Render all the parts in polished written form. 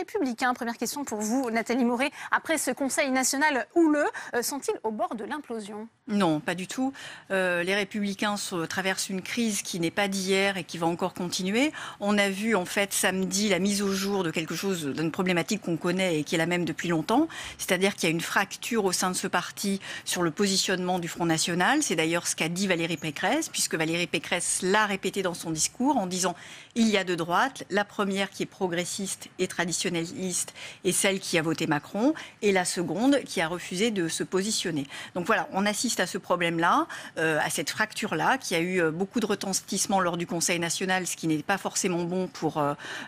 Républicains, première question pour vous, Nathalie Mauret. Après ce Conseil national houleux, sont-ils au bord de l'implosion? Non, pas du tout. Les Républicains traversent une crise qui n'est pas d'hier et qui va encore continuer. On a vu en fait samedi la mise au jour de quelque chose, d'une problématique qu'on connaît et qui est la même depuis longtemps. C'est-à-dire qu'il y a une fracture au sein de ce parti sur le positionnement du Front National. C'est d'ailleurs ce qu'a dit Valérie Pécresse, puisque Valérie Pécresse l'a répété dans son discours en disant il y a deux droites. La première qui est progressiste et traditionnaliste est celle qui a voté Macron, et la seconde qui a refusé de se positionner. Donc voilà, on assiste à ce problème-là, à cette fracture-là, qui a eu beaucoup de retentissement lors du Conseil national, ce qui n'est pas forcément bon pour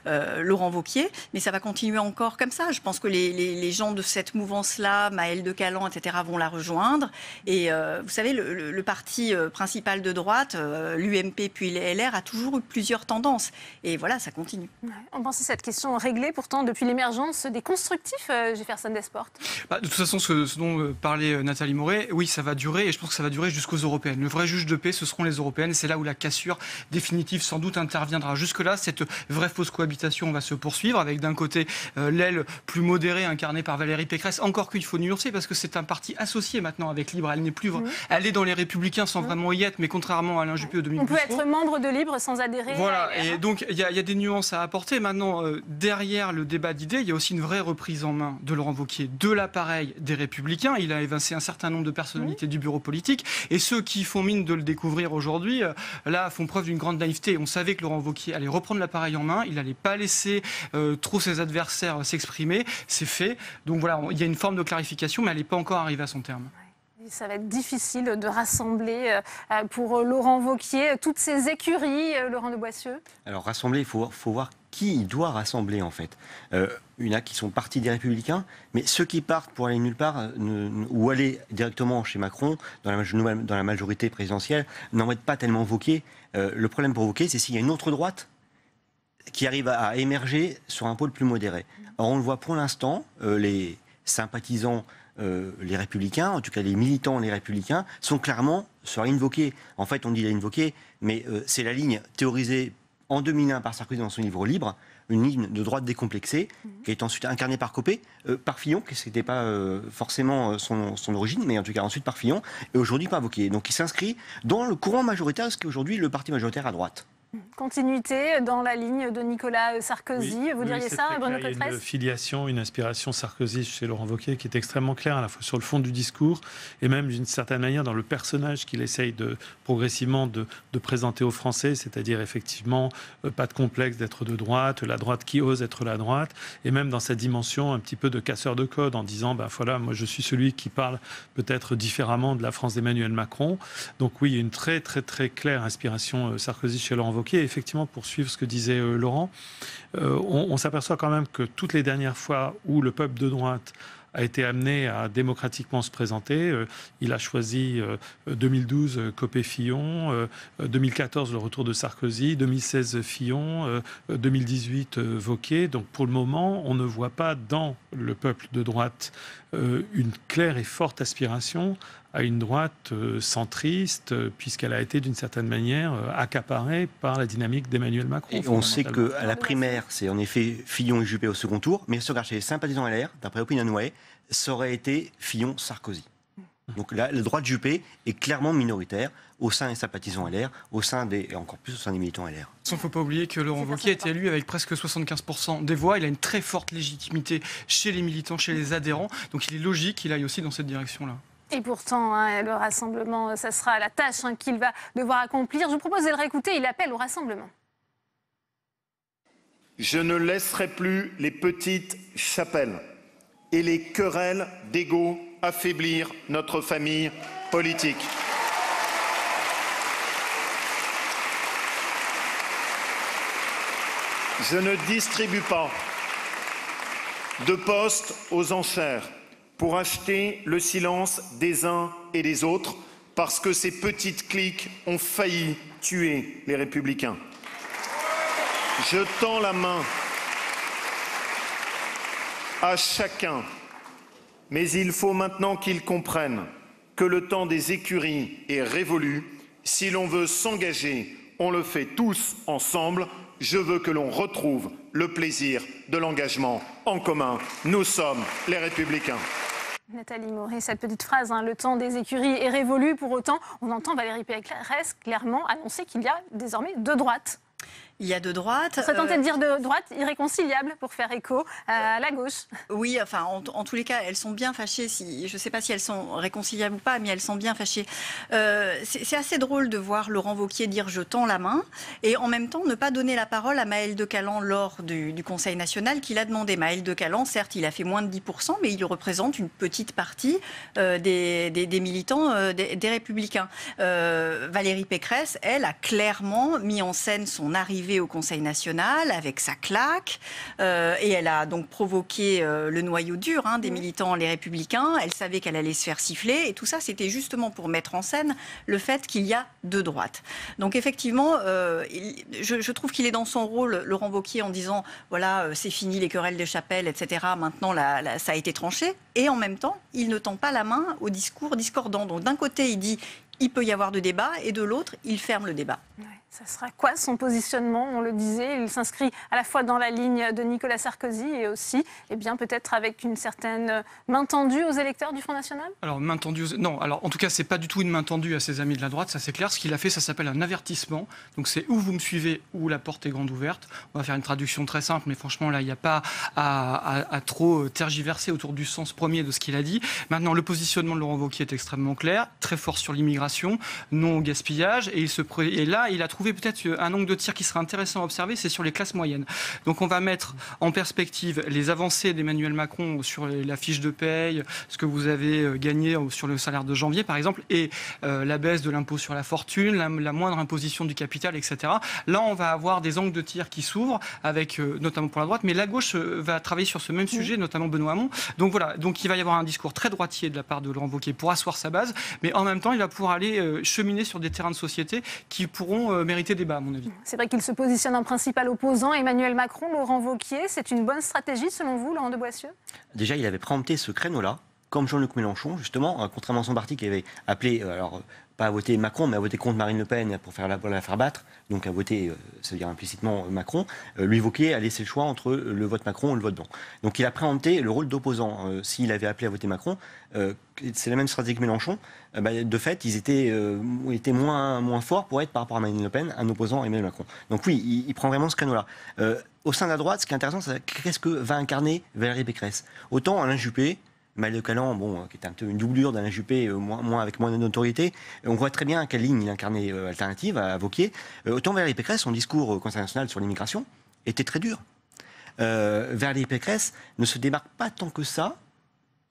Laurent Wauquiez, mais ça va continuer encore comme ça. Je pense que les gens de cette mouvance-là, Maëlle de Calan, etc., vont la rejoindre. Et vous savez, le parti principal de droite, l'UMP puis les LR, a toujours eu plusieurs tendances. Et voilà, ça continue. Ouais, on pensait cette question réglée pourtant depuis l'émergence des constructifs, Jefferson Desportes. De toute façon, ce dont parlait Nathalie Mauret, oui, ça va durer, et je pense que ça va durer jusqu'aux européennes. Le vrai juge de paix, ce seront les européennes, et c'est là où la cassure définitive sans doute interviendra. Jusque-là, cette vraie fausse cohabitation va se poursuivre, avec d'un côté l'aile plus modérée incarnée par Valérie Pécresse, encore qu'il faut nuancer, parce que c'est un parti associé maintenant avec Libre. Elle n'est plus... Elle est dans les Républicains sans vraiment y être, mais contrairement à Alain Juppé au 2012. On peut être membre de Libre sans adhérer. Voilà, et donc il y a des nuances à apporter. Maintenant, derrière le débat d'idées, il y a aussi une vraie reprise en main de Laurent Wauquiez, de l'appareil des Républicains. Il a évincé un certain nombre de personnalités du bureau politique, et ceux qui font mine de le découvrir aujourd'hui, là, font preuve d'une grande naïveté. On savait que Laurent Wauquiez allait reprendre l'appareil en main, il n'allait pas laisser trop ses adversaires s'exprimer, c'est fait. Donc voilà, il y a une forme de clarification, mais elle n'est pas encore arrivée à son terme. Ça va être difficile de rassembler pour Laurent Wauquiez toutes ces écuries, Laurent de Boissieu. Alors rassembler, il faut voir qui il doit rassembler en fait. Il y en a qui sont partis des Républicains, mais ceux qui partent pour aller nulle part ou aller directement chez Macron dans la majorité présidentielle n'embêtent pas tellement Wauquiez. Le problème pour Wauquiez, c'est s'il y a une autre droite qui arrive à émerger sur un pôle plus modéré. Or on le voit pour l'instant, les sympathisants, les Républicains, en tout cas les militants, les Républicains, sont clairement sur la ligne Wauquiez. En fait, on dit la ligne Wauquiez, mais c'est la ligne théorisée en 2001 par Sarkozy dans son livre Libre, une ligne de droite décomplexée, qui est ensuite incarnée par Copé, par Fillon, qui n'était pas forcément son origine, mais en tout cas ensuite par Fillon, et aujourd'hui par Wauquiez. Donc il s'inscrit dans le courant majoritaire, ce qui est aujourd'hui le parti majoritaire à droite. Continuité dans la ligne de Nicolas Sarkozy, oui, vous diriez ça, Bruno Cottrex? Il y a une filiation, une inspiration Sarkozy chez Laurent Wauquiez qui est extrêmement claire à la fois sur le fond du discours et même d'une certaine manière dans le personnage qu'il essaye progressivement de présenter aux Français, c'est-à-dire effectivement pas de complexe d'être de droite, la droite qui ose être la droite, et même dans sa dimension un petit peu de casseur de code en disant voilà, moi je suis celui qui parle peut-être différemment de la France d'Emmanuel Macron. Donc oui, il y a une très très très claire inspiration Sarkozy chez Laurent Wauquiez. Effectivement, pour suivre ce que disait Laurent, on s'aperçoit quand même que toutes les dernières fois où le peuple de droite a été amené à démocratiquement se présenter. Il a choisi 2012 Copé-Fillon, 2014 le retour de Sarkozy, 2016 Fillon, 2018 Wauquiez. Donc pour le moment, on ne voit pas dans le peuple de droite une claire et forte aspiration à une droite centriste, puisqu'elle a été d'une certaine manière accaparée par la dynamique d'Emmanuel Macron. Et on sait qu'à la primaire, c'est en effet Fillon et Juppé au second tour, mais si on regarde chez les sympathisants LR, d'après OpinionWay, ça aurait été Fillon-Sarkozy. Donc là, la droite Juppé est clairement minoritaire au sein des sympathisants LR, et encore plus au sein des militants LR. Il ne faut pas oublier que Laurent Wauquiez a été élu avec presque 75% des voix. Il a une très forte légitimité chez les militants, chez les adhérents. Donc il est logique qu'il aille aussi dans cette direction-là. Et pourtant, le rassemblement, ça sera la tâche qu'il va devoir accomplir. Je vous propose de le réécouter, il appelle au rassemblement. Je ne laisserai plus les petites chapelles et les querelles d'ego affaiblir notre famille politique. Je ne distribue pas de postes aux enchères pour acheter le silence des uns et des autres, parce que ces petites cliques ont failli tuer les Républicains. Je tends la main à chacun, mais il faut maintenant qu'ils comprennent que le temps des écuries est révolu. Si l'on veut s'engager, on le fait tous ensemble. Je veux que l'on retrouve le plaisir de l'engagement en commun. Nous sommes les Républicains. Nathalie Mauret, cette petite phrase, le temps des écuries est révolu. Pour autant, on entend Valérie Pécresse clairement annoncer qu'il y a désormais deux droites. Il y a de droite. Ça serait tenté de dire de droite irréconciliable pour faire écho à la gauche. Oui, enfin, en tous les cas, elles sont bien fâchées. Je ne sais pas si elles sont réconciliables ou pas, mais elles sont bien fâchées. C'est assez drôle de voir Laurent Wauquiez dire « je tends la main » et en même temps ne pas donner la parole à Maël de Calan lors du Conseil national qu'il a demandé. Maël de Calan, certes, il a fait moins de 10%, mais il représente une petite partie des militants des Républicains. Valérie Pécresse, elle, a clairement mis en scène son arrivée au Conseil national avec sa claque et elle a donc provoqué le noyau dur des militants les Républicains. Elle savait qu'elle allait se faire siffler et tout ça c'était justement pour mettre en scène le fait qu'il y a deux droites. Donc effectivement je trouve qu'il est dans son rôle, Laurent Wauquiez, en disant voilà c'est fini les querelles des chapelles, etc. Maintenant ça a été tranché et en même temps il ne tend pas la main au discours discordant. Donc d'un côté il dit il peut y avoir de débat et de l'autre il ferme le débat. Ouais. Ça sera quoi son positionnement? On le disait, il s'inscrit à la fois dans la ligne de Nicolas Sarkozy et aussi, peut-être avec une certaine main tendue aux électeurs du Front National? Alors, main tendue non. Alors, en tout cas, c'est pas du tout une main tendue à ses amis de la droite, ça c'est clair. Ce qu'il a fait, ça s'appelle un avertissement. Donc, c'est où vous me suivez, où la porte est grande ouverte. On va faire une traduction très simple, mais franchement, là, il n'y a pas à trop tergiverser autour du sens premier de ce qu'il a dit. Maintenant, le positionnement de Laurent Wauquiez est extrêmement clair, très fort sur l'immigration, non au gaspillage, et là, il a trouvé peut-être un angle de tir qui serait intéressant à observer, c'est sur les classes moyennes. Donc on va mettre en perspective les avancées d'Emmanuel Macron sur la fiche de paye, ce que vous avez gagné sur le salaire de janvier par exemple, et la baisse de l'impôt sur la fortune, la moindre imposition du capital, etc. Là on va avoir des angles de tir qui s'ouvrent, avec notamment pour la droite, mais la gauche va travailler sur ce même sujet, notamment Benoît Hamon. Donc voilà, donc il va y avoir un discours très droitier de la part de Laurent Wauquiez pour asseoir sa base, mais en même temps il va pouvoir aller cheminer sur des terrains de société qui pourront mériter débat, à mon avis. C'est vrai qu'il se positionne en principal opposant. Emmanuel Macron, Laurent Wauquiez, c'est une bonne stratégie selon vous, Laurent de Boissieu? Déjà, il avait préempté ce créneau-là, comme Jean-Luc Mélenchon, justement, contrairement à son parti qui avait appelé, pas à voter Macron, mais à voter contre Marine Le Pen pour la faire battre, donc à voter, ça veut dire implicitement Macron. Lui, Wauquiez a laissé le choix entre le vote Macron ou le vote blanc. Donc il a préempté le rôle d'opposant. S'il avait appelé à voter Macron, c'est la même stratégie que Mélenchon. De fait, ils étaient moins forts pour être, par rapport à Marine Le Pen, un opposant à Emmanuel Macron. Donc oui, il prend vraiment ce créneau-là. Au sein de la droite, ce qui est intéressant, c'est qu'est-ce que va incarner Valérie Pécresse. Autant Alain Juppé, Maël de Calan, qui est un peu une doublure d'Alain Juppé, avec moins d'autorité, on voit très bien à quelle ligne il incarnait alternative à Wauquiez. Autant Valérie Pécresse, son discours au Conseil national sur l'immigration était très dur. Valérie Pécresse ne se démarque pas tant que ça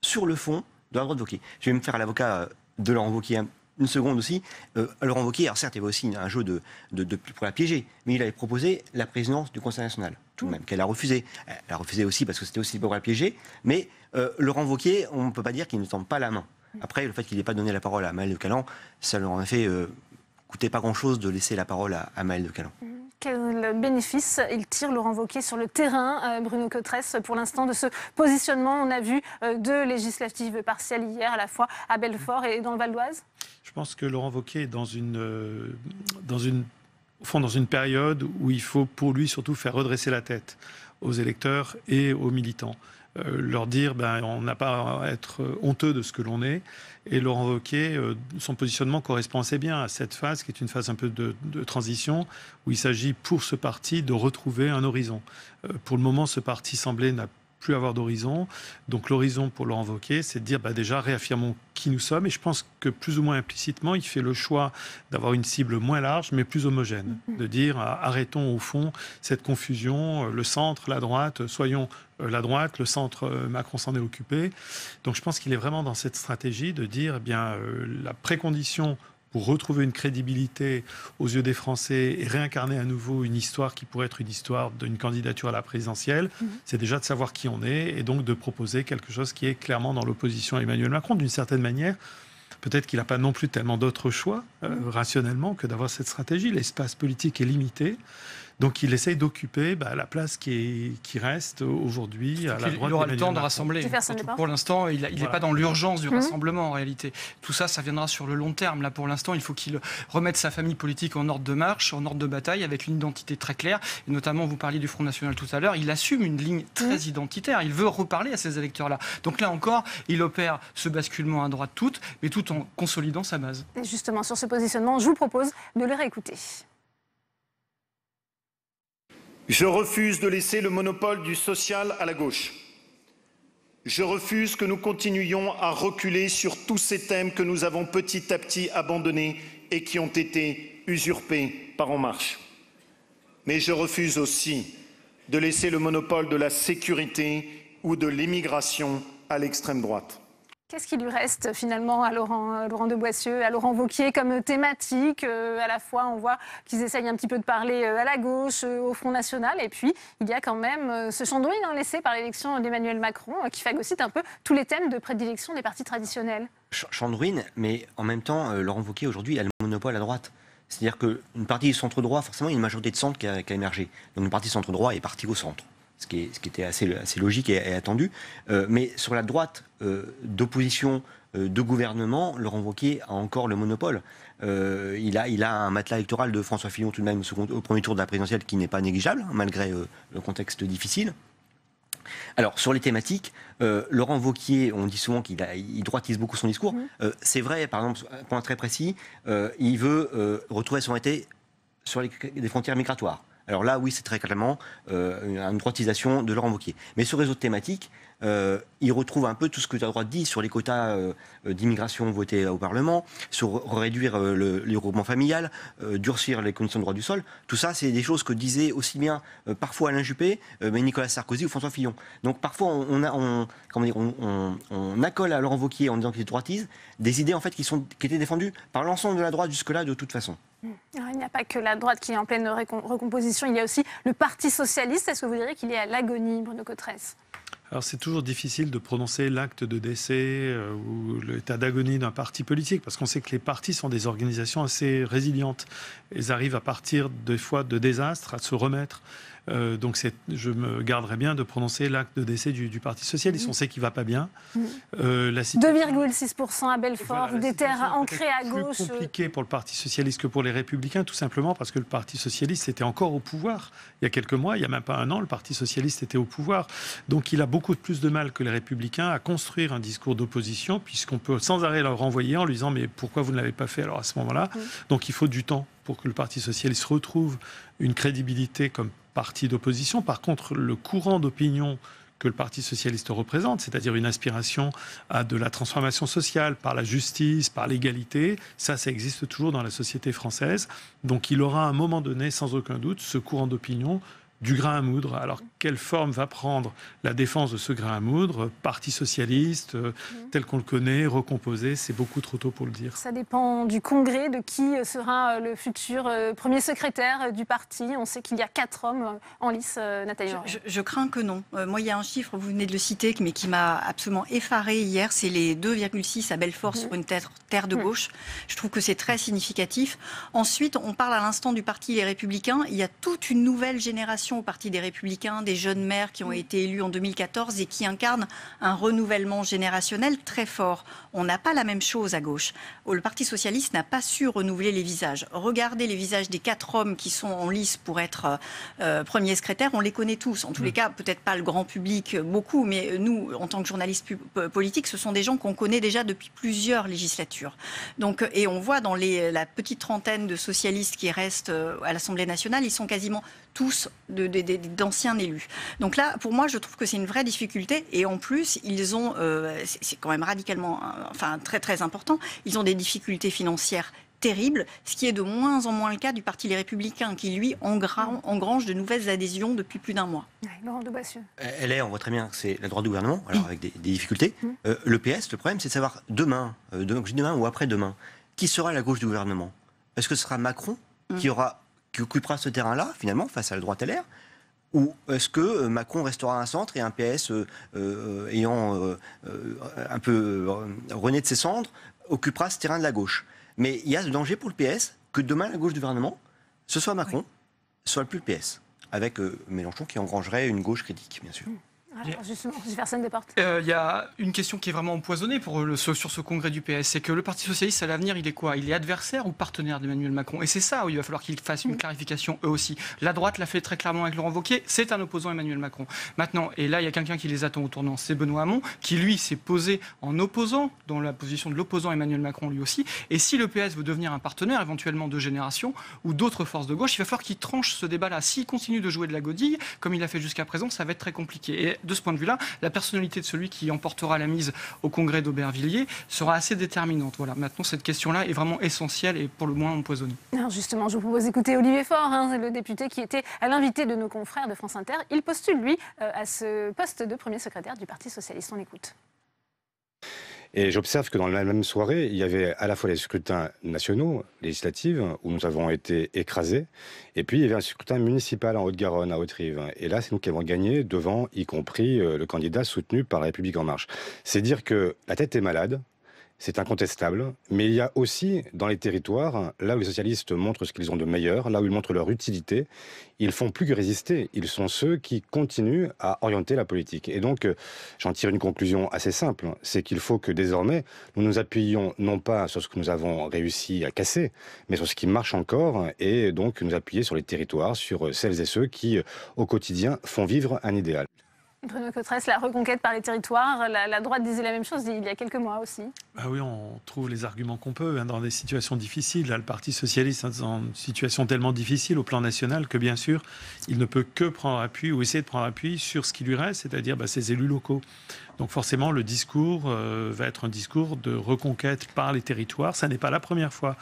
sur le fond de la droite de Wauquiez. Je vais me faire à l'avocat de Laurent Wauquiez une seconde aussi. Laurent Wauquiez, alors certes, il y avait aussi un jeu pour la piéger, mais il avait proposé la présidence du Conseil national, tout de même, qu'elle a refusé. Elle a refusé aussi parce que c'était aussi pour la piéger, mais Laurent Wauquiez, on ne peut pas dire qu'il ne tend pas la main. Après, le fait qu'il n'ait pas donné la parole à Maël de Calan, ça leur en a fait coûter pas grand-chose de laisser la parole à Maël de Calan. Quel bénéfice il tire, Laurent Wauquiez, sur le terrain, Bruno Cotresse, pour l'instant, de ce positionnement? On a vu deux législatives partielles hier, à la fois à Belfort et dans le Val d'Oise. Je pense que Laurent Wauquiez est dans une période où il faut, pour lui, surtout faire redresser la tête aux électeurs et aux militants. Leur dire on n'a pas à être honteux de ce que l'on est. Et Laurent Wauquiez, son positionnement correspond assez bien à cette phase qui est une phase un peu de transition où il s'agit pour ce parti de retrouver un horizon. Pour le moment, ce parti semblait n'a plus avoir d'horizon. Donc l'horizon pour Laurent Wauquiez, c'est de dire déjà réaffirmons qui nous sommes. Et je pense que plus ou moins implicitement, il fait le choix d'avoir une cible moins large, mais plus homogène. De dire arrêtons au fond cette confusion, le centre, la droite, soyons la droite, le centre, Macron s'en est occupé. Donc je pense qu'il est vraiment dans cette stratégie de dire la précondition pour retrouver une crédibilité aux yeux des Français et réincarner à nouveau une histoire qui pourrait être une histoire d'une candidature à la présidentielle, c'est déjà de savoir qui on est et donc de proposer quelque chose qui est clairement dans l'opposition à Emmanuel Macron. D'une certaine manière, peut-être qu'il n'a pas non plus tellement d'autres choix, rationnellement, que d'avoir cette stratégie. L'espace politique est limité. Donc il essaye d'occuper la place qui reste aujourd'hui à la droite. Il aura le temps de rassembler. Pour l'instant, il n'est pas dans l'urgence du rassemblement en réalité. Tout ça, ça viendra sur le long terme. Là, pour l'instant, il faut qu'il remette sa famille politique en ordre de marche, en ordre de bataille, avec une identité très claire. Et notamment, vous parliez du Front National tout à l'heure, il assume une ligne très identitaire. Il veut reparler à ces électeurs-là. Donc là encore, il opère ce basculement à droite mais tout en consolidant sa base. Et justement, sur ce positionnement, je vous propose de le réécouter. Je refuse de laisser le monopole du social à la gauche. Je refuse que nous continuions à reculer sur tous ces thèmes que nous avons petit à petit abandonnés et qui ont été usurpés par En Marche. Mais je refuse aussi de laisser le monopole de la sécurité ou de l'immigration à l'extrême droite. Qu'est-ce qui lui reste finalement à Laurent de Boissieu, à Laurent Wauquiez comme thématique? À la fois, on voit qu'ils essayent un petit peu de parler à la gauche, au Front National, et puis il y a quand même ce chandouille laissé par l'élection d'Emmanuel Macron qui phagocyte un peu tous les thèmes de prédilection des partis traditionnels. Chandouille, mais en même temps, Laurent Wauquiez aujourd'hui a le monopole à droite. C'est-à-dire qu'une partie du centre-droit, forcément, il y a une majorité de centre qui a émergé. Donc une partie centre-droit est partie au centre. Ce qui était assez logique et attendu. Mais sur la droite d'opposition, de gouvernement, Laurent Wauquiez a encore le monopole. Il a un matelas électoral de François Fillon tout de même au premier tour de la présidentielle qui n'est pas négligeable, malgré le contexte difficile. Alors, sur les thématiques, Laurent Wauquiez, on dit souvent qu'il droitise beaucoup son discours. C'est vrai, par exemple, un point très précis, il veut retrouver son été sur des frontières migratoires. Alors là, oui, c'est très clairement une droitisation de Laurent Wauquiez. Mais sur les autres thématiques, il retrouve un peu tout ce que la droite dit sur les quotas d'immigration votés au Parlement, sur réduire le regroupement familial, durcir les conditions de droit du sol. Tout ça, c'est des choses que disaient aussi bien parfois Alain Juppé, mais Nicolas Sarkozy ou François Fillon. Donc parfois, on accole à Laurent Wauquiez en disant qu'il droitise des idées en fait qui étaient défendues par l'ensemble de la droite jusque-là de toute façon. Alors, il n'y a pas que la droite qui est en pleine recomposition, il y a aussi le Parti socialiste. Est-ce que vous diriez qu'il est à l'agonie, Bruno Cotresse ? Alors c'est toujours difficile de prononcer l'acte de décès ou l'état d'agonie d'un parti politique, parce qu'on sait que les partis sont des organisations assez résilientes. Ils arrivent à partir des fois de désastres, à se remettre. Donc je me garderais bien de prononcer l'acte de décès du Parti socialiste. On sait qu'il ne va pas bien. 2,6% à Belfort, des terres ancrées à gauche. C'est plus compliqué pour le Parti socialiste que pour les Républicains, tout simplement parce que le Parti socialiste était encore au pouvoir. Il y a quelques mois, il n'y a même pas un an, le Parti socialiste était au pouvoir. Donc il a beaucoup plus de mal que les Républicains à construire un discours d'opposition, puisqu'on peut sans arrêt leur renvoyer en lui disant « mais pourquoi vous ne l'avez pas fait alors à ce moment-là ?» Donc il faut du temps pour que le Parti socialiste retrouve une crédibilité comme parti d'opposition. Par contre, le courant d'opinion que le Parti socialiste représente, c'est-à-dire une aspiration à de la transformation sociale par la justice, par l'égalité, ça existe toujours dans la société française. Donc il aura à un moment donné, sans aucun doute, ce courant d'opinion du grain à moudre. Alors, quelle forme va prendre la défense de ce grain à moudre? Parti socialiste, tel qu'on le connaît, recomposé, c'est beaucoup trop tôt pour le dire. Ça dépend du congrès, de qui sera le futur premier secrétaire du parti. On sait qu'il y a 4 hommes en lice, Nathalie. Je crains que non. Moi, il y a un chiffre, vous venez de le citer, mais qui m'a absolument effaré hier, c'est les 2,6 à Belfort sur une terre de gauche. Je trouve que c'est très significatif. Ensuite, on parle à l'instant du parti Les Républicains. Il y a toute une nouvelle génération au Parti des Républicains, des jeunes maires qui ont été élus en 2014 et qui incarnent un renouvellement générationnel très fort. On n'a pas la même chose à gauche. Le Parti socialiste n'a pas su renouveler les visages. Regardez les visages des 4 hommes qui sont en lice pour être premiers secrétaires, on les connaît tous. En tous les cas, peut-être pas le grand public beaucoup, mais nous, en tant que journalistes politiques, ce sont des gens qu'on connaît déjà depuis plusieurs législatures. Donc, et on voit dans la petite trentaine de socialistes qui restent à l'Assemblée nationale, ils sont quasiment tous d'anciens élus. Donc là, pour moi, je trouve que c'est une vraie difficulté. Et en plus, ils ont, c'est quand même radicalement, très très important, ils ont des difficultés financières terribles, ce qui est de moins en moins le cas du Parti Les Républicains, qui lui engrange de nouvelles adhésions depuis plus d'un mois. Laurent de Boissieu. LR, on voit très bien que c'est la droite du gouvernement, alors avec des difficultés. Le PS, le problème, c'est de savoir demain ou après-demain, qui sera la gauche du gouvernement. Est-ce que ce sera Macron qui occupera ce terrain-là, finalement, face à la droite LR, ou est-ce que Macron restera un centre et un PS ayant un peu rené de ses cendres occupera ce terrain de la gauche? Mais il y a le danger pour le PS que demain, la gauche du gouvernement, ce soit Macron, soit plus le PS, avec Mélenchon qui engrangerait une gauche critique, bien sûr. Alors justement, Jefferson Desportes. Il y a une question qui est vraiment empoisonnée sur ce congrès du PS, c'est que le Parti socialiste, à l'avenir, il est quoi? Il est adversaire ou partenaire d'Emmanuel Macron? Et c'est ça où il va falloir qu'ils fassent une clarification eux aussi. La droite l'a fait très clairement avec Laurent Wauquiez, c'est un opposant à Emmanuel Macron. Maintenant, et là, il y a quelqu'un qui les attend au tournant, c'est Benoît Hamon, qui lui s'est posé en opposant, dans la position de l'opposant Emmanuel Macron lui aussi. Et si le PS veut devenir un partenaire, éventuellement de génération, ou d'autres forces de gauche, il va falloir qu'il tranche ce débat-là. S'il continue de jouer de la godille, comme il l'a fait jusqu'à présent, ça va être très compliqué. Et de ce point de vue-là, la personnalité de celui qui emportera la mise au congrès d'Aubervilliers sera assez déterminante. Voilà. Maintenant, cette question-là est vraiment essentielle et pour le moins empoisonnée. Alors justement, je vous propose d'écouter Olivier Faure, le député qui était à l'invité de nos confrères de France Inter. Il postule, lui, à ce poste de premier secrétaire du Parti socialiste. On l'écoute. Et j'observe que dans la même soirée, il y avait à la fois les scrutins nationaux, législatifs, où nous avons été écrasés, et puis il y avait un scrutin municipal en Haute-Garonne, à Haute-Rive. Et là, c'est nous qui avons gagné devant, y compris le candidat soutenu par La République En Marche. C'est dire que la tête est malade. C'est incontestable, mais il y a aussi dans les territoires, là où les socialistes montrent ce qu'ils ont de meilleur, là où ils montrent leur utilité, ils font plus que résister. Ils sont ceux qui continuent à orienter la politique. Et donc, j'en tire une conclusion assez simple, c'est qu'il faut que désormais, nous nous appuyions non pas sur ce que nous avons réussi à casser, mais sur ce qui marche encore, et donc nous appuyer sur les territoires, sur celles et ceux qui, au quotidien, font vivre un idéal. Bruno Cotresse, la reconquête par les territoires, la droite disait la même chose il y a quelques mois aussi. Ah oui, on trouve les arguments qu'on peut dans des situations difficiles. Là, le Parti socialiste est dans une situation tellement difficile au plan national que bien sûr, il ne peut que prendre appui ou essayer de prendre appui sur ce qui lui reste, c'est-à-dire ses élus locaux. Donc forcément, le discours va être un discours de reconquête par les territoires. Ça n'est pas la première fois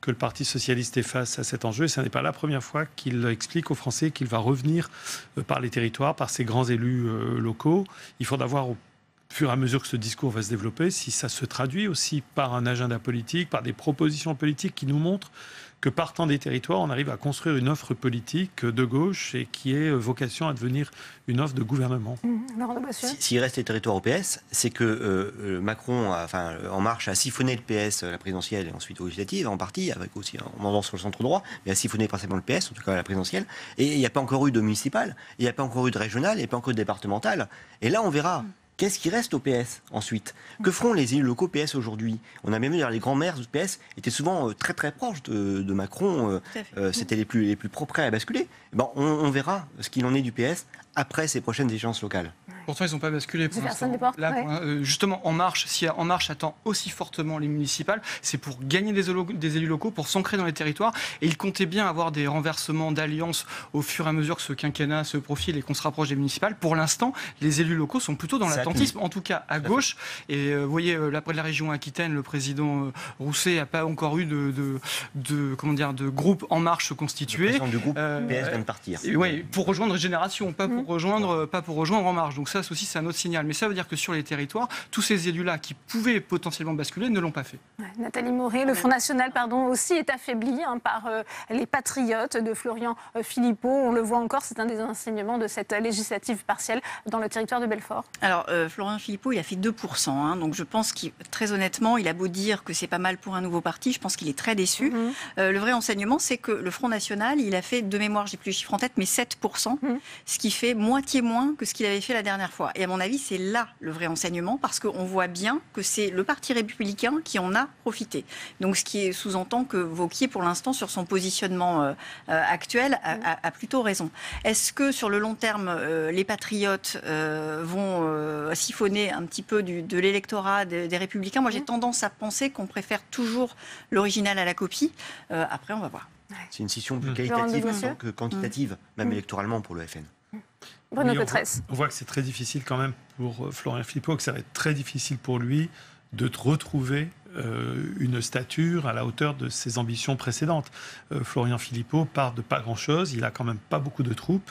que le Parti socialiste est face à cet enjeu. Et ce n'est pas la première fois qu'il explique aux Français qu'il va revenir par les territoires, par ses grands élus locaux. Il faudra voir au fur et à mesure que ce discours va se développer, si ça se traduit aussi par un agenda politique, par des propositions politiques qui nous montrent que partant des territoires, on arrive à construire une offre politique de gauche et qui ait vocation à devenir une offre de gouvernement. S'il reste les territoires au PS, c'est que Macron, En Marche, a siphonné le PS à la présidentielle et ensuite aux législatives, en partie, avec aussi un mandant sur le centre droit, mais a siphonné principalement le PS, en tout cas à la présidentielle. Et il n'y a pas encore eu de municipal, il n'y a pas encore eu de régional, il n'y a pas encore eu de départemental. Et là, on verra. Qu'est-ce qui reste au PS ensuite? Que feront les élus locaux PS aujourd'hui? On a même vu les grands maires du PS étaient souvent très très proches de Macron. C'était les plus propres à basculer. On verra ce qu'il en est du PS après ces prochaines échéances locales. Pourtant, ils n'ont pas basculé pour l'instant. Justement, si En Marche attend aussi fortement les municipales, c'est pour gagner des élus locaux, pour s'ancrer dans les territoires. Et ils comptaient bien avoir des renversements d'alliances au fur et à mesure que ce quinquennat se profile et qu'on se rapproche des municipales. Pour l'instant, les élus locaux sont plutôt dans l'attentisme, en tout cas à gauche. Et vous voyez, près de la région Aquitaine, le président Rousset n'a pas encore eu de groupe En Marche constitué. Le président du groupe PS vient de partir. Oui, pour rejoindre Génération, pas pour rejoindre En Marche. Donc ça aussi, c'est un autre signal. Mais ça veut dire que sur les territoires, tous ces élus-là qui pouvaient potentiellement basculer ne l'ont pas fait. Nathalie Moré, le Front National aussi est affaibli par les patriotes de Florian Philippot. On le voit encore, c'est un des enseignements de cette législative partielle dans le territoire de Belfort. Alors, Florian Philippot, il a fait 2%. Donc je pense qu'il, très honnêtement, il a beau dire que c'est pas mal pour un nouveau parti, je pense qu'il est très déçu. Le vrai enseignement, c'est que le Front National, il a fait, de mémoire, j'ai plus le chiffre en tête, mais 7%, ce qui fait moitié moins que ce qu'il avait fait la dernière fois. Et à mon avis, c'est là le vrai enseignement, parce qu'on voit bien que c'est le Parti républicain qui en a profité. Donc ce qui sous-entend que Wauquiez, pour l'instant, sur son positionnement actuel, a plutôt raison. Est-ce que sur le long terme, les patriotes vont siphonner un petit peu de l'électorat des républicains? Moi, j'ai tendance à penser qu'on préfère toujours l'original à la copie. Après, on va voir. C'est une scission plus qualitative que quantitative, même électoralement pour le FN. Bruno Oui, Cotresse. on voit que c'est très difficile quand même pour Florian Philippot, que ça va être très difficile pour lui de retrouver une stature à la hauteur de ses ambitions précédentes. Florian Philippot part de pas grand-chose, il a quand même pas beaucoup de troupes,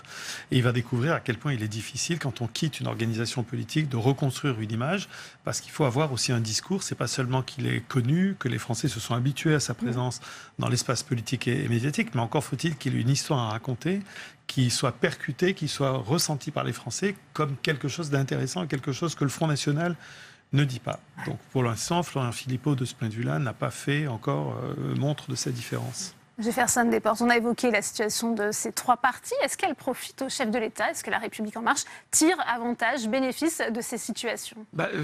et il va découvrir à quel point il est difficile, quand on quitte une organisation politique, de reconstruire une image, parce qu'il faut avoir aussi un discours. C'est pas seulement qu'il est connu, que les Français se sont habitués à sa présence dans l'espace politique et médiatique, mais encore faut-il qu'il ait une histoire à raconter, qui soit percutée, qui soit ressentie par les Français comme quelque chose d'intéressant, quelque chose que le Front National ne dit pas. Donc pour l'instant, Florian Philippot, de ce point de vue-là, n'a pas fait encore montre de sa différence. Jefferson Desportes, on a évoqué la situation de ces trois partis. Est-ce qu'elle profite au chef de l'État? Est-ce que La République En Marche tire avantage, bénéfice de ces situations?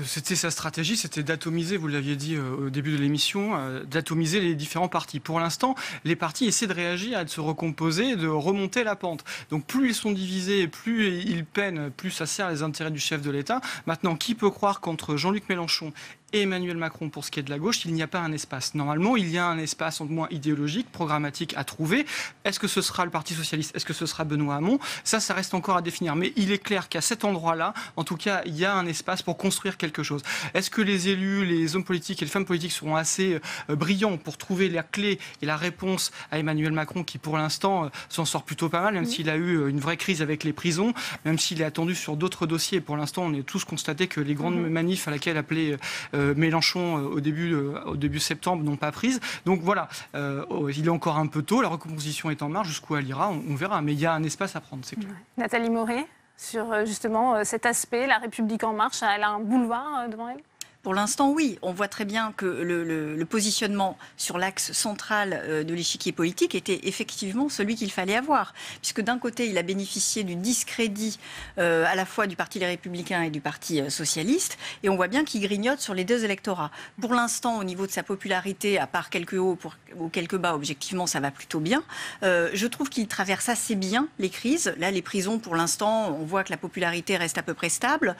C'était sa stratégie, c'était d'atomiser, vous l'aviez dit au début de l'émission, d'atomiser les différents partis. Pour l'instant, les partis essaient de réagir, de se recomposer, de remonter la pente. Donc plus ils sont divisés, plus ils peinent, plus ça sert les intérêts du chef de l'État. Maintenant, qui peut croire qu'entre Jean-Luc Mélenchon et Emmanuel Macron, pour ce qui est de la gauche, il n'y a pas un espace. Normalement, il y a un espace, au moins idéologique, programmatique à trouver. Est-ce que ce sera le Parti socialiste? Est-ce que ce sera Benoît Hamon? Ça reste encore à définir. Mais il est clair qu'à cet endroit-là, en tout cas, il y a un espace pour construire quelque chose. Est-ce que les élus, les hommes politiques et les femmes politiques seront assez brillants pour trouver la clé et la réponse à Emmanuel Macron, qui pour l'instant s'en sort plutôt pas mal, même s'il a eu une vraie crise avec les prisons, même s'il est attendu sur d'autres dossiers. Pour l'instant, on est tous constatés que les grandes manifs à laquelle appelait Mélenchon au début septembre n'ont pas prise. Donc voilà, il est encore un peu tôt, la recomposition est en marche, jusqu'où elle ira, on verra. Mais il y a un espace à prendre, c'est clair. Nathalie Morey, sur justement cet aspect, La République En Marche, elle a un boulevard devant elle? Pour l'instant, oui. On voit très bien que le positionnement sur l'axe central de l'échiquier politique était effectivement celui qu'il fallait avoir. Puisque d'un côté, il a bénéficié du discrédit à la fois du Parti Les Républicains et du Parti Socialiste. Et on voit bien qu'il grignote sur les deux électorats. Pour l'instant, au niveau de sa popularité, à part quelques hauts ou quelques bas, objectivement, ça va plutôt bien. Je trouve qu'il traverse assez bien les crises. Là, les prisons, pour l'instant, on voit que la popularité reste à peu près stable.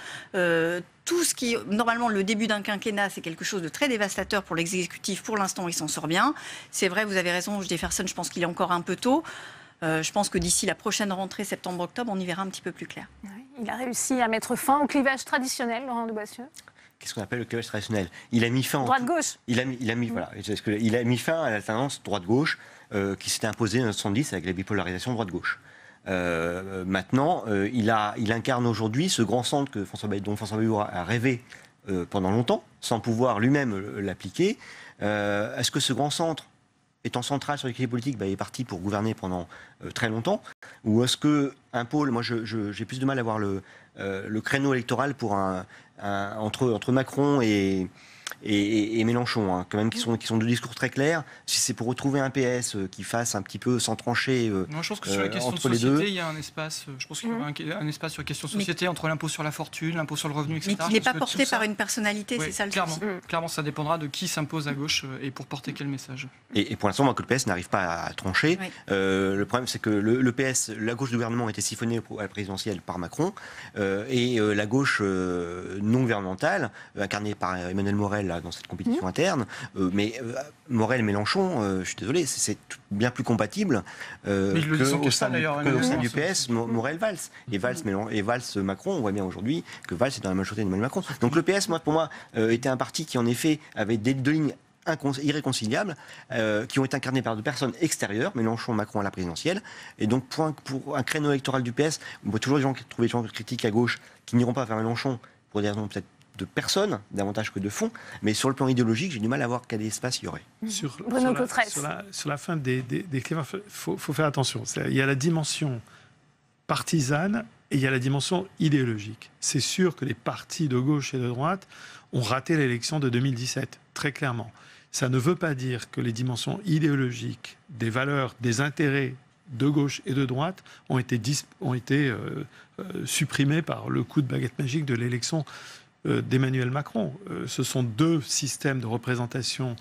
Tout ce qui, normalement, le début d'un quinquennat, c'est quelque chose de très dévastateur pour l'exécutif. Pour l'instant, il s'en sort bien. C'est vrai, vous avez raison, Jefferson, je pense qu'il est encore un peu tôt. Je pense que d'ici la prochaine rentrée, septembre-octobre, on y verra un petit peu plus clair. Oui, il a réussi à mettre fin au clivage traditionnel, Laurent de Boissieu. Qu'est-ce qu'on appelle le clivage traditionnel? Il a mis fin... Droite-gauche. Il a mis fin à la tendance droite-gauche qui s'était imposée en 1970 avec la bipolarisation droite-gauche. Maintenant, il incarne aujourd'hui ce grand centre dont François Bayrou a rêvé pendant longtemps, sans pouvoir lui-même l'appliquer. Est-ce que ce grand centre, étant central sur l'équilibre politique, est parti pour gouverner pendant très longtemps? Ou est-ce qu'un pôle, moi j'ai plus de mal à voir le créneau électoral pour entre Macron et Mélenchon, quand même, qui sont deux discours très clairs. Si c'est pour retrouver un PS qui fasse un petit peu sans trancher je pense que sur les questions de société, il y a un espace. Je pense qu'il y aura un espace sur les questions de société, entre l'impôt sur la fortune, l'impôt sur le revenu, etc. Mais qui n'est pas porté par une personnalité, c'est ça le clairement, souci. Clairement, ça dépendra de qui s'impose à gauche et pour porter quel message. Et pour l'instant, que le PS n'arrive pas à trancher. Oui. Le problème, c'est que le PS, la gauche du gouvernement, a été siphonnée à la présidentielle par Macron, et la gauche non gouvernementale, incarnée par Emmanuel Morel dans cette compétition interne, mais Morel-Mélenchon, je suis désolé, c'est bien plus compatible qu'au sein du PS, Morel-Valls. Et Valls-Macron, on voit bien aujourd'hui que Valls est dans la majorité d'Emmanuel Macron. Donc le PS, pour moi, était un parti qui, en effet, avait deux lignes irréconciliables, qui ont été incarnées par deux personnes extérieures, Mélenchon, Macron à la présidentielle. Et donc, pour un créneau électoral du PS, on voit toujours trouver des gens critiques à gauche qui n'iront pas vers Mélenchon pour des raisons peut-être de personnes, davantage que de fond, mais sur le plan idéologique, j'ai du mal à voir quel espace il y aurait. Sur la fin des clivages, il faut faire attention. Il y a la dimension partisane et il y a la dimension idéologique. C'est sûr que les partis de gauche et de droite ont raté l'élection de 2017, très clairement. Ça ne veut pas dire que les dimensions idéologiques, des valeurs, des intérêts de gauche et de droite ont été supprimés par le coup de baguette magique de l'élection d'Emmanuel Macron. Ce sont deux systèmes de représentation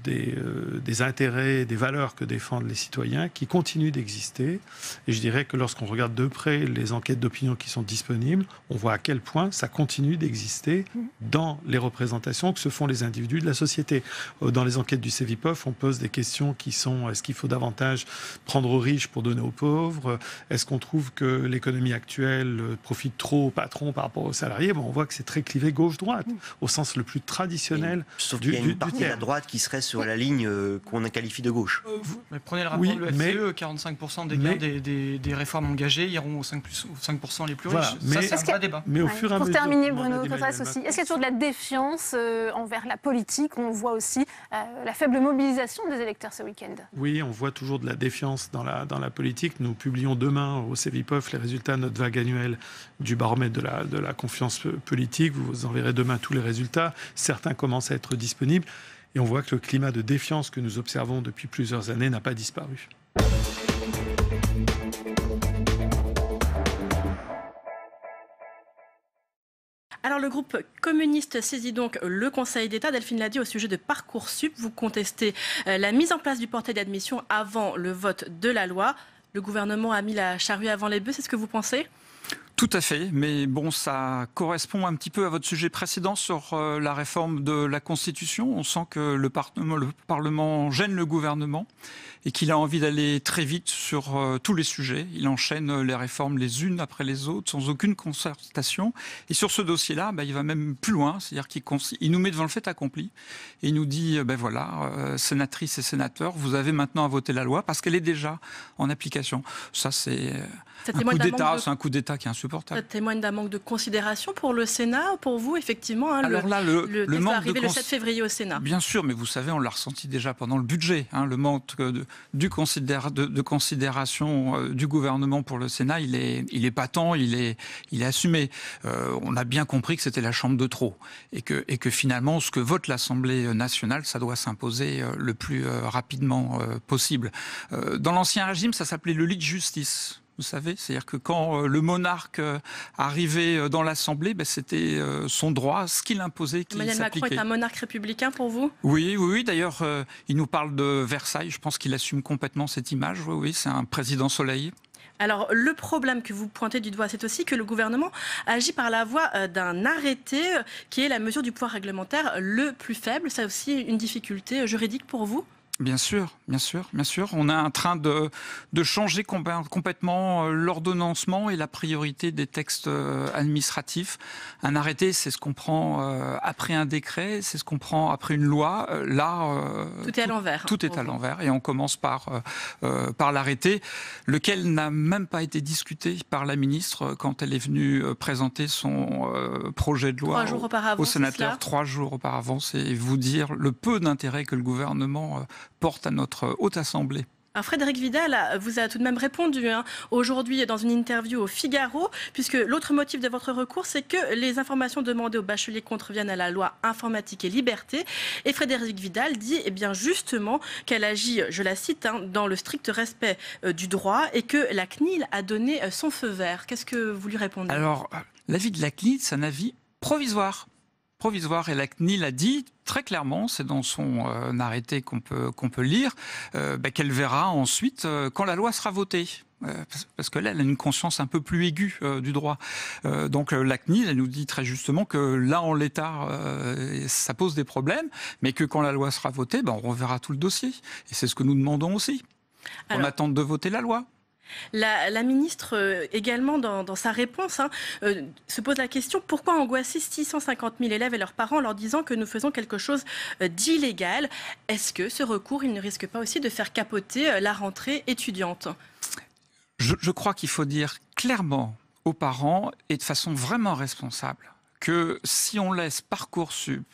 des intérêts, des valeurs que défendent les citoyens qui continuent d'exister. Et je dirais que lorsqu'on regarde de près les enquêtes d'opinion qui sont disponibles, on voit à quel point ça continue d'exister dans les représentations que se font les individus de la société. Dans les enquêtes du Cevipof, on pose des questions qui sont: est-ce qu'il faut davantage prendre aux riches pour donner aux pauvres? Est-ce qu'on trouve que l'économie actuelle profite trop aux patrons par rapport aux salariés? On voit que c'est très clivé gauche-droite, au sens le plus traditionnel du terme. Droite qui serait sur la ligne qu'on qualifie de gauche. Mais prenez le rapport de l'OFCE, 45% des gains des réformes engagées iront aux 5% les plus riches. Mais, ça, c'est un vrai débat. Mais au fur et à mesure... Pour terminer, Bruno Cottras aussi, est-ce qu'il y a toujours de la défiance envers la politique? On voit aussi la faible mobilisation des électeurs ce week-end. Oui, on voit toujours de la défiance dans la politique. Nous publions demain au Cevipof les résultats de notre vague annuelle du baromètre de la confiance politique. Vous en verrez demain tous les résultats. Certains commencent à être disponibles. Et on voit que le climat de défiance que nous observons depuis plusieurs années n'a pas disparu. Alors le groupe communiste saisit donc le Conseil d'État. Delphine l'a dit au sujet de Parcoursup. Vous contestez la mise en place du portail d'admission avant le vote de la loi. Le gouvernement a mis la charrue avant les bœufs, c'est ce que vous pensez ? Tout à fait, mais bon, ça correspond un petit peu à votre sujet précédent sur la réforme de la Constitution. On sent que le Parlement gêne le gouvernement et qu'il a envie d'aller très vite sur tous les sujets. Il enchaîne les réformes les unes après les autres, sans aucune concertation. Et sur ce dossier-là, il va même plus loin, c'est-à-dire qu'il nous met devant le fait accompli. Et il nous dit, voilà, sénatrices et sénateurs, vous avez maintenant à voter la loi parce qu'elle est déjà en application. Ça, c'est un coup d'État qui est insupportable. Ça témoigne d'un manque de considération pour le Sénat, pour vous, effectivement. Alors là, le texte manque va arriver le 7 février au Sénat. Bien sûr, mais vous savez, on l'a ressenti déjà pendant le budget. Le manque de considération du gouvernement pour le Sénat, il est patent, il est assumé. On a bien compris que c'était la chambre de trop et que finalement, ce que vote l'Assemblée nationale, ça doit s'imposer le plus rapidement possible. Dans l'Ancien Régime, ça s'appelait le lit de justice. Vous savez, c'est-à-dire que quand le monarque arrivait dans l'Assemblée, c'était son droit, ce qu'il imposait, qui s'appliquait. Emmanuel Macron est un monarque républicain pour vous ? Oui. D'ailleurs, il nous parle de Versailles. Je pense qu'il assume complètement cette image. Oui, c'est un président soleil. Alors, le problème que vous pointez du doigt, c'est aussi que le gouvernement agit par la voie d'un arrêté qui est la mesure du pouvoir réglementaire le plus faible. C'est aussi une difficulté juridique pour vous ? Bien sûr. On est en train de changer complètement l'ordonnancement et la priorité des textes administratifs. Un arrêté, c'est ce qu'on prend après un décret, c'est ce qu'on prend après une loi. Là, tout est à l'envers. Tout est à l'envers et on commence par l'arrêté, lequel n'a même pas été discuté par la ministre quand elle est venue présenter son projet de loi au sénateur. 3 jours auparavant, c'est vous dire le peu d'intérêt que le gouvernement porte à notre Haute Assemblée. Alors Frédérique Vidal vous a tout de même répondu aujourd'hui dans une interview au Figaro, puisque l'autre motif de votre recours, c'est que les informations demandées aux bacheliers contreviennent à la loi informatique et liberté. Et Frédérique Vidal dit justement qu'elle agit, je la cite, dans le strict respect du droit et que la CNIL a donné son feu vert. Qu'est-ce que vous lui répondez ? Alors, l'avis de la CNIL, c'est un avis provisoire. Et la CNIL a dit très clairement, c'est dans son arrêté qu'on peut lire, qu'elle verra ensuite quand la loi sera votée. Parce que là, elle a une conscience un peu plus aiguë du droit. Donc la CNIL, elle nous dit très justement que là, en l'état, ça pose des problèmes, mais que quand la loi sera votée, on reverra tout le dossier. Et c'est ce que nous demandons aussi. On attend de voter la loi. La ministre, également, dans sa réponse, se pose la question, pourquoi angoisser 650 000 élèves et leurs parents en leur disant que nous faisons quelque chose d'illégal ? Est-ce que ce recours, il ne risque pas aussi de faire capoter la rentrée étudiante ? Je crois qu'il faut dire clairement aux parents, et de façon vraiment responsable, que si on laisse Parcoursup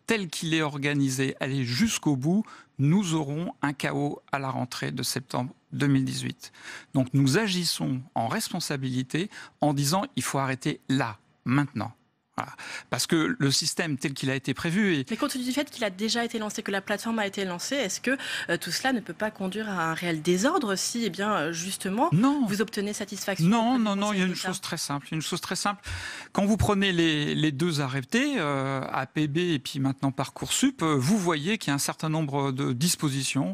tel qu'il est organisé aller jusqu'au bout, nous aurons un chaos à la rentrée de septembre 2018. Donc nous agissons en responsabilité en disant il faut arrêter là, maintenant. Voilà. Parce que le système tel qu'il a été prévu... Mais compte tenu du fait qu'il a déjà été lancé, que la plateforme a été lancée, est-ce que tout cela ne peut pas conduire à un réel désordre si, justement, vous obtenez satisfaction ? Non, il y a une chose très simple. Quand vous prenez les deux arrêtés, APB et puis maintenant Parcoursup, vous voyez qu'il y a un certain nombre de dispositions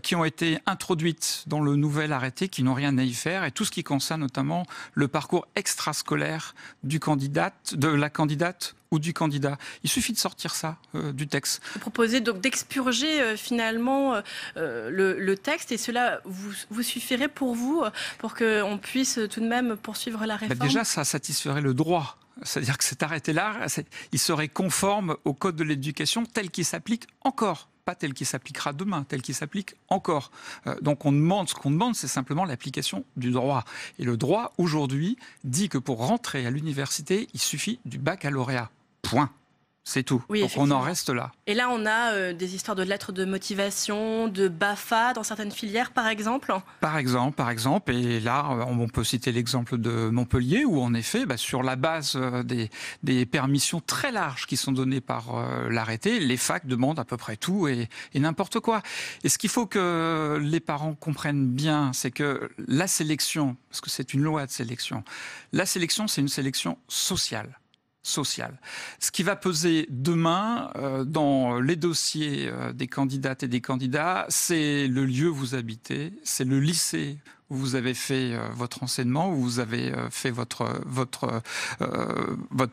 qui ont été introduites dans le nouvel arrêté, qui n'ont rien à y faire, et tout ce qui concerne notamment le parcours extrascolaire du candidat, de la candidate ou du candidat. Il suffit de sortir ça du texte. Vous proposez donc d'expurger finalement le texte et cela vous suffirait pour vous, pour qu'on puisse tout de même poursuivre la réforme ? Déjà, ça satisferait le droit. C'est-à-dire que cet arrêté-là, il serait conforme au Code de l'éducation tel qu'il s'applique encore. Pas tel qui s'appliquera demain, tel qui s'applique encore. Donc ce qu'on demande, c'est simplement l'application du droit. Et le droit, aujourd'hui, dit que pour rentrer à l'université, il suffit du baccalauréat. Point. C'est tout. Oui, donc on en reste là. Et là, on a des histoires de lettres de motivation, de BAFA dans certaines filières, par exemple. Par exemple. Et là, on peut citer l'exemple de Montpellier, où en effet, sur la base des permissions très larges qui sont données par l'arrêté, les facs demandent à peu près tout et n'importe quoi. Et ce qu'il faut que les parents comprennent bien, c'est que la sélection, parce que c'est une loi de sélection, la sélection, c'est une sélection sociale. Ce qui va peser demain dans les dossiers des candidates et des candidats, c'est le lieu où vous habitez, c'est le lycée où vous avez fait votre enseignement, où vous avez fait votre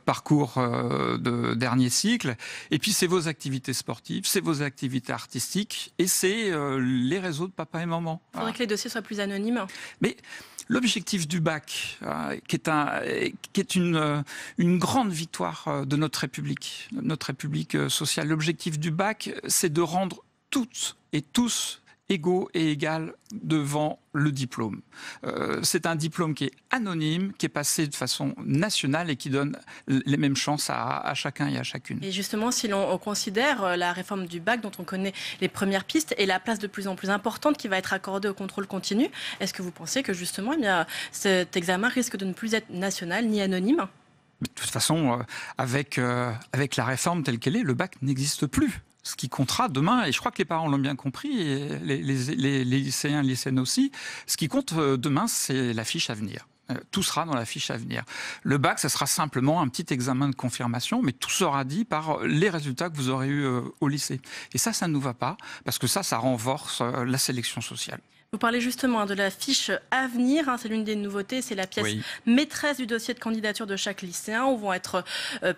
parcours de dernier cycle, et puis c'est vos activités sportives, c'est vos activités artistiques, et c'est les réseaux de papa et maman. Il faudrait que les dossiers soient plus anonymes. Mais l'objectif du bac, qui est une grande victoire de notre République sociale, l'objectif du bac, c'est de rendre toutes et tous égaux et égales devant le diplôme. C'est un diplôme qui est anonyme, qui est passé de façon nationale et qui donne les mêmes chances à chacun et à chacune. Et justement, si l'on considère la réforme du bac, dont on connaît les premières pistes, et la place de plus en plus importante qui va être accordée au contrôle continu, est-ce que vous pensez que justement, cet examen risque de ne plus être national ni anonyme ? De toute façon, avec la réforme telle qu'elle est, le bac n'existe plus. Ce qui comptera demain, et je crois que les parents l'ont bien compris, et les lycéens, lycéennes aussi, ce qui compte demain, c'est la fiche à venir. Tout sera dans la fiche à venir. Le bac, ça sera simplement un petit examen de confirmation, mais tout sera dit par les résultats que vous aurez eus au lycée. Et ça ne nous va pas, parce que ça renforce la sélection sociale. Vous parlez justement de la fiche à venir, c'est l'une des nouveautés, c'est la pièce maîtresse du dossier de candidature de chaque lycéen, où vont être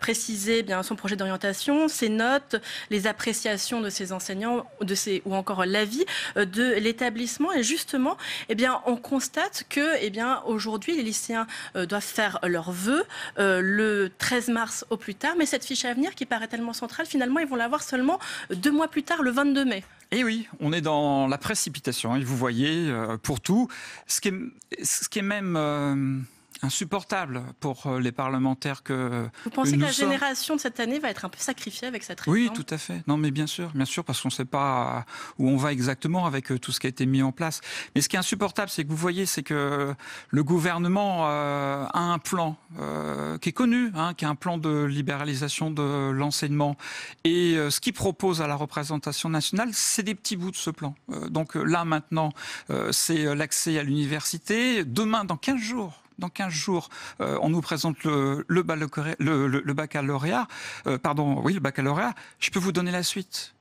précisés son projet d'orientation, ses notes, les appréciations de ses enseignants, ou encore l'avis de l'établissement. Et justement, on constate que aujourd'hui, les lycéens doivent faire leurs vœux le 13 mars au plus tard, mais cette fiche à venir qui paraît tellement centrale, finalement, ils vont l'avoir seulement 2 mois plus tard, le 22 mai. Et oui, on est dans la précipitation, et vous voyez, pour tout, ce qui est même insupportable pour les parlementaires que vous pensez que la génération de cette année va être un peu sacrifiée avec cette réforme ? Oui, tout à fait. Non, mais bien sûr, parce qu'on ne sait pas où on va exactement avec tout ce qui a été mis en place. Mais ce qui est insupportable, c'est que vous voyez, c'est que le gouvernement a un plan qui est connu, qui est un plan de libéralisation de l'enseignement. Et ce qu'il propose à la représentation nationale, c'est des petits bouts de ce plan. Donc là, maintenant, c'est l'accès à l'université. Demain, dans 15 jours, on nous présente le baccalauréat. Le baccalauréat. Je peux vous donner la suite.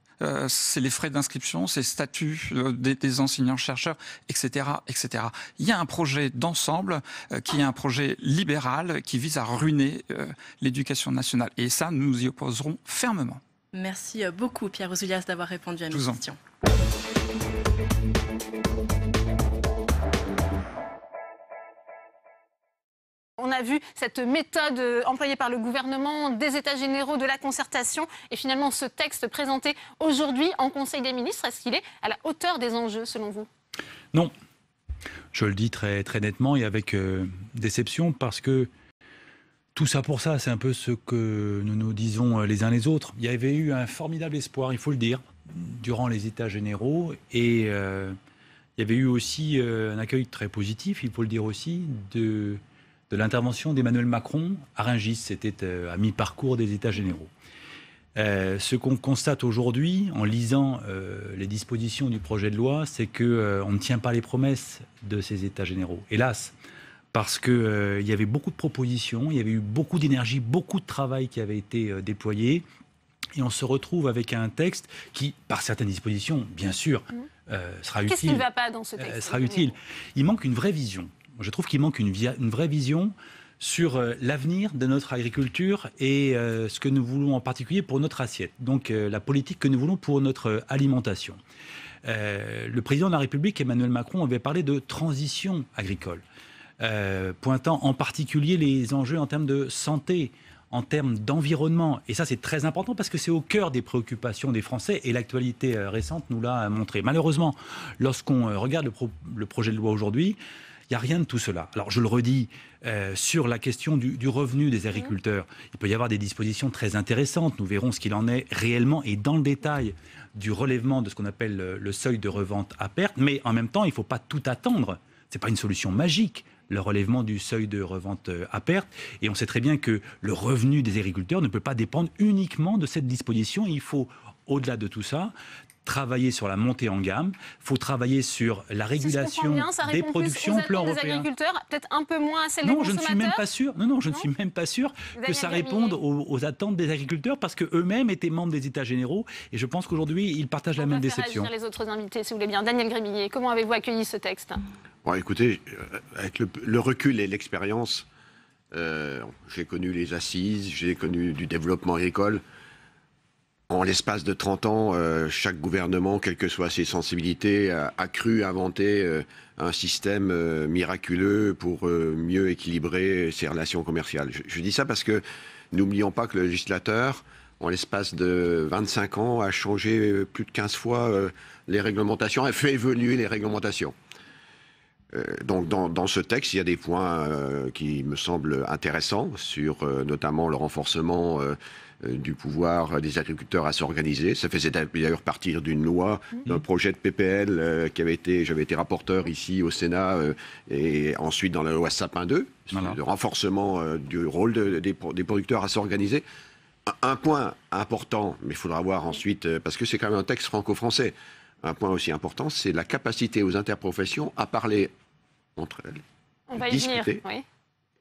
C'est les frais d'inscription, c'est le statut des enseignants-chercheurs, etc., etc. Il y a un projet d'ensemble qui est un projet libéral qui vise à ruiner l'éducation nationale. Et ça, nous nous y opposerons fermement. Merci beaucoup, Pierre Ouzoulias, d'avoir répondu à mes questions. On a vu cette méthode employée par le gouvernement des États généraux de la concertation et finalement ce texte présenté aujourd'hui en Conseil des ministres, est-ce qu'il est à la hauteur des enjeux selon vous ? Non, je le dis très, très nettement et avec déception parce que tout ça pour ça, c'est un peu ce que nous nous disons les uns les autres. Il y avait eu un formidable espoir, il faut le dire, durant les États généraux et il y avait eu aussi un accueil très positif, il faut le dire aussi, de l'intervention d'Emmanuel Macron à Rungis, c'était à mi-parcours des États généraux. Ce qu'on constate aujourd'hui, en lisant les dispositions du projet de loi, c'est qu'on ne tient pas les promesses de ces États généraux. Hélas, parce qu'il y avait beaucoup de propositions, il y avait eu beaucoup d'énergie, beaucoup de travail qui avait été déployé, et on se retrouve avec un texte qui, par certaines dispositions, bien sûr, sera utile. Qu'est-ce qui ne va pas dans ce texte ? Sera utile. Il manque une vraie vision. Je trouve qu'il manque une vraie vision sur l'avenir de notre agriculture et ce que nous voulons en particulier pour notre assiette. Donc la politique que nous voulons pour notre alimentation. Le président de la République, Emmanuel Macron, avait parlé de transition agricole, pointant en particulier les enjeux en termes de santé, en termes d'environnement. Et ça, c'est très important parce que c'est au cœur des préoccupations des Français et l'actualité récente nous l'a montré. Malheureusement, lorsqu'on regarde le projet de loi aujourd'hui, il Il n'y a rien de tout cela. Alors je le redis, sur la question du revenu des agriculteurs, il peut y avoir des dispositions très intéressantes. Nous verrons ce qu'il en est réellement et dans le détail du relèvement de ce qu'on appelle le seuil de revente à perte. Mais en même temps, il ne faut pas tout attendre. Ce n'est pas une solution magique, le relèvement du seuil de revente à perte. Et on sait très bien que le revenu des agriculteurs ne peut pas dépendre uniquement de cette disposition. Il faut, au-delà de tout ça, travailler sur la montée en gamme, il faut travailler sur la régulation des productions au plan européen. Des agriculteurs, peut-être un peu moins à celles des consommateurs. Je ne suis même pas sûr. Non, je ne suis même pas sûr que ça réponde aux attentes des agriculteurs, parce qu'eux-mêmes étaient membres des États généraux, et je pense qu'aujourd'hui, ils partagent la même déception. On va faire agir les autres invités, si vous voulez bien. Daniel Grémillet, comment avez-vous accueilli ce texte? Bon, écoutez, avec le recul et l'expérience, j'ai connu les assises, j'ai connu du développement agricole. En l'espace de 30 ans, chaque gouvernement, quelles que soient ses sensibilités, a cru inventer un système miraculeux pour mieux équilibrer ses relations commerciales. Je dis ça parce que n'oublions pas que le législateur, en l'espace de 25 ans, a changé plus de 15 fois les réglementations, a fait évoluer les réglementations. Donc dans ce texte, il y a des points qui me semblent intéressants, sur notamment le renforcement du pouvoir des agriculteurs à s'organiser. Ça faisait d'ailleurs partir d'une loi, d'un projet de PPL j'avais été rapporteur ici au Sénat, et ensuite dans la loi Sapin 2, le renforcement du rôle des producteurs à s'organiser. Un point important, mais il faudra voir ensuite, parce que c'est quand même un texte franco-français, un point aussi important, c'est la capacité aux interprofessions à parler entre elles, on va discuter, y venir, oui.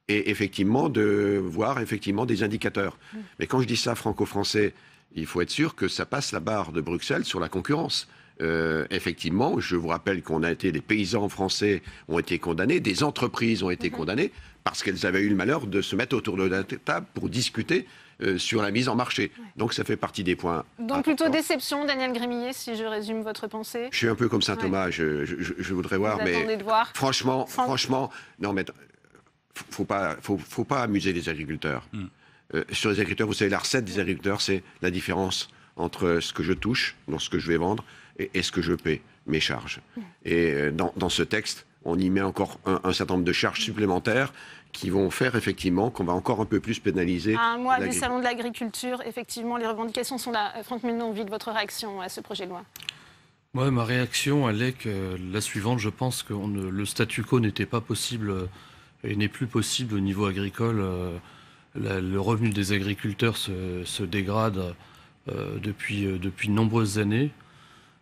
Et effectivement de voir effectivement des indicateurs. Mais quand je dis ça franco-français, il faut être sûr que ça passe la barre de Bruxelles sur la concurrence. Effectivement, je vous rappelle les paysans français ont été condamnés, des entreprises ont été condamnées parce qu'elles avaient eu le malheur de se mettre autour de la table pour discuter sur la mise en marché. Donc ça fait partie des points. Donc plutôt déception, Daniel Grémillet, si je résume votre pensée. Je suis un peu comme Saint-Thomas, je voudrais voir, mais franchement, non mais faut pas amuser les agriculteurs. Sur les agriculteurs, vous savez, la recette des agriculteurs, c'est la différence entre ce que je touche, dans ce que je vais vendre, et ce que je paie, mes charges. Et dans ce texte, on y met encore un certain nombre de charges supplémentaires qui vont faire effectivement qu'on va encore un peu plus pénaliser. À un mois du salon de l'agriculture, effectivement, les revendications sont là. Franck Menonville, votre réaction à ce projet de loi? Moi, ma réaction, elle est la suivante. Je pense que le statu quo n'était pas possible et n'est plus possible au niveau agricole. Le revenu des agriculteurs se dégrade depuis de nombreuses années.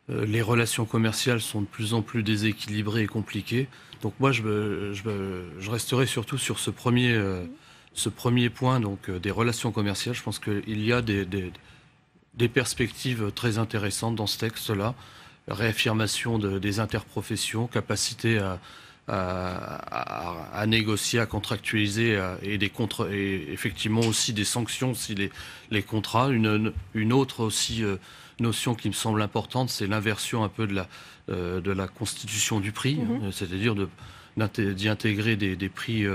Les relations commerciales sont de plus en plus déséquilibrées et compliquées. Donc moi, je resterai surtout sur ce premier point, donc des relations commerciales. Je pense qu'il y a des perspectives très intéressantes dans ce texte-là. Réaffirmation des interprofessions, capacité à négocier, à contractualiser, et effectivement aussi des sanctions si les contrats. Une autre aussi notion qui me semble importante, c'est l'inversion un peu de la constitution du prix, c'est-à-dire d'y intégrer des prix,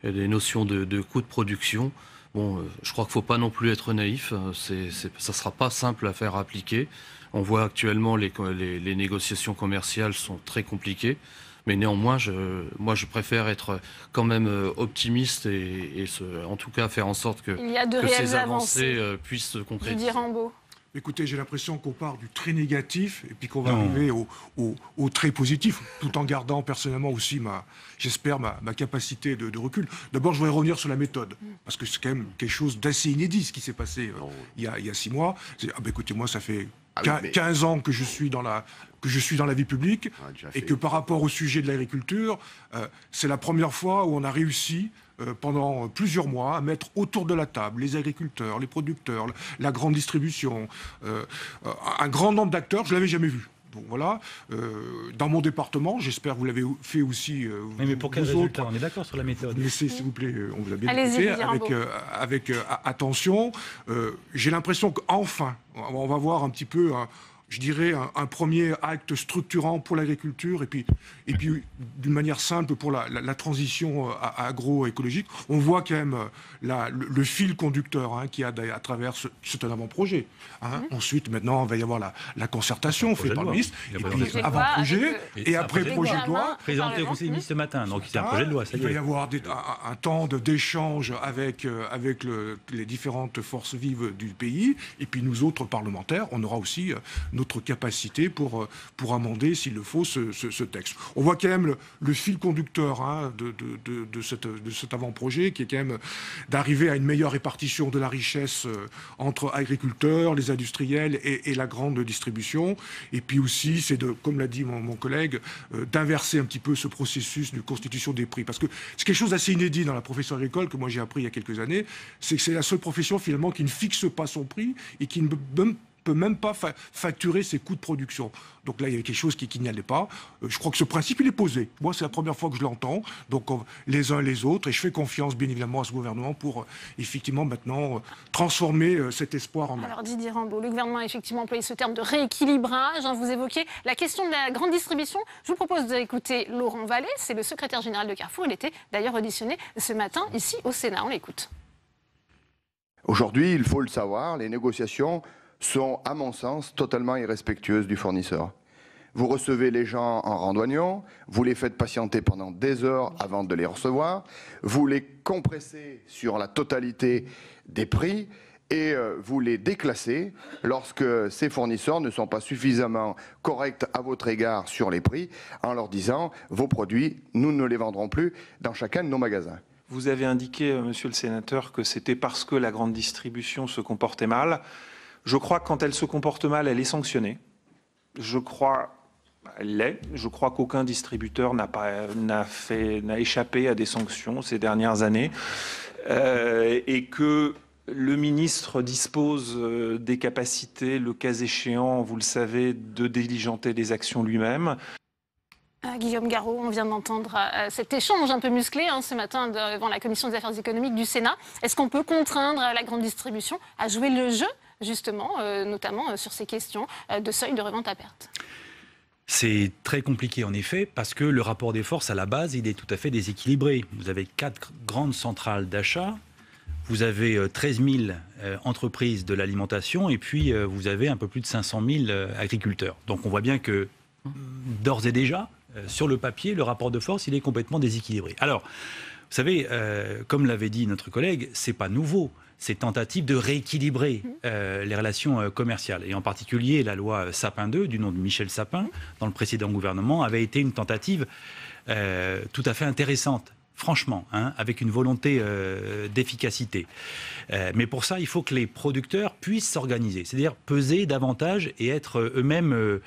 des notions de coûts de production. Bon, je crois qu'il ne faut pas non plus être naïf, ça ne sera pas simple à faire appliquer. On voit actuellement les négociations commerciales sont très compliquées. Mais néanmoins, moi, je préfère être quand même optimiste et en tout cas faire en sorte que ces avancées puissent se concrétiser. Écoutez, j'ai l'impression qu'on part du très négatif et puis qu'on va arriver au très positif, tout en gardant personnellement aussi, j'espère, ma capacité de recul. D'abord, je voudrais revenir sur la méthode, parce que c'est quand même quelque chose d'assez inédit ce qui s'est passé il y a 6 mois. Écoutez, moi, ça fait 15 ans que je suis dans la vie publique, et que par rapport au sujet de l'agriculture, c'est la première fois où on a réussi pendant plusieurs mois à mettre autour de la table les agriculteurs, les producteurs, la grande distribution, un grand nombre d'acteurs. Je ne l'avais jamais vu. Donc voilà, dans mon département, j'espère que vous l'avez fait aussi. Mais pour quel résultat? On est d'accord sur la méthode. Laissez, s'il vous plaît, on vous a bien écouté avec attention. J'ai l'impression qu'enfin, on va voir un petit peu je dirais, un premier acte structurant pour l'agriculture et puis d'une manière simple pour la transition agroécologique. On voit quand même le fil conducteur qu'il y a à travers c'est un avant-projet. Ensuite, maintenant, il va y avoir la concertation faite par le ministre, et puis avant-projet, et après projet de loi. Présenté au Conseil des ministres ce matin, donc c'est un projet de loi. Il va y avoir un temps d'échange avec les différentes forces vives du pays, et puis nous autres parlementaires, on aura aussi notre capacité pour amender, s'il le faut, ce texte. On voit quand même le fil conducteur de cet avant-projet, qui est quand même d'arriver à une meilleure répartition de la richesse entre agriculteurs, les industriels et la grande distribution. Et puis aussi, c'est comme l'a dit mon collègue, d'inverser un petit peu ce processus de constitution des prix. Parce que c'est quelque chose d'assez inédit dans la profession agricole, que moi j'ai appris il y a quelques années, c'est que c'est la seule profession finalement qui ne fixe pas son prix et qui ne peut même pas facturer ses coûts de production. Donc là, il y avait quelque chose qui n'y allait pas. Je crois que ce principe, il est posé. Moi, c'est la première fois que je l'entends. Donc, les uns les autres. Et je fais confiance, bien évidemment, à ce gouvernement pour, effectivement, maintenant, transformer cet espoir en... Alors, Didier Rambaud, le gouvernement a effectivement employé ce terme de rééquilibrage. Vous évoquez la question de la grande distribution. Je vous propose d'écouter Laurent Vallée. C'est le secrétaire général de Carrefour. Il était d'ailleurs auditionné ce matin, ici, au Sénat. On l'écoute. Aujourd'hui, il faut le savoir, les négociations sont, à mon sens, totalement irrespectueuses du fournisseur. Vous recevez les gens en randonnion, vous les faites patienter pendant des heures avant de les recevoir, vous les compressez sur la totalité des prix et vous les déclassez lorsque ces fournisseurs ne sont pas suffisamment corrects à votre égard sur les prix, en leur disant « vos produits, nous ne les vendrons plus dans chacun de nos magasins ». Vous avez indiqué, monsieur le sénateur, que c'était parce que la grande distribution se comportait mal. Je crois que quand elle se comporte mal, elle est sanctionnée. Elle l'est. Je crois qu'aucun distributeur n'a échappé à des sanctions ces dernières années. Et que le ministre dispose des capacités, le cas échéant, vous le savez, de diligenter des actions lui-même. Guillaume Garot, on vient d'entendre cet échange un peu musclé ce matin devant la Commission des affaires économiques du Sénat. Est-ce qu'on peut contraindre la grande distribution à jouer le jeu, justement, notamment sur ces questions de seuil de revente à perte ? C'est très compliqué en effet, parce que le rapport des forces à la base, il est tout à fait déséquilibré. Vous avez 4 grandes centrales d'achat, vous avez 13 000 entreprises de l'alimentation, et puis vous avez un peu plus de 500 000 agriculteurs. Donc on voit bien que, d'ores et déjà, sur le papier, le rapport de force, il est complètement déséquilibré. Alors, vous savez, comme l'avait dit notre collègue, c'est pas nouveau. Ces tentatives de rééquilibrer les relations commerciales. Et en particulier, la loi Sapin 2, du nom de Michel Sapin, dans le précédent gouvernement, avait été une tentative tout à fait intéressante, franchement, avec une volonté d'efficacité. Mais pour ça, il faut que les producteurs puissent s'organiser, c'est-à-dire peser davantage et être eux-mêmes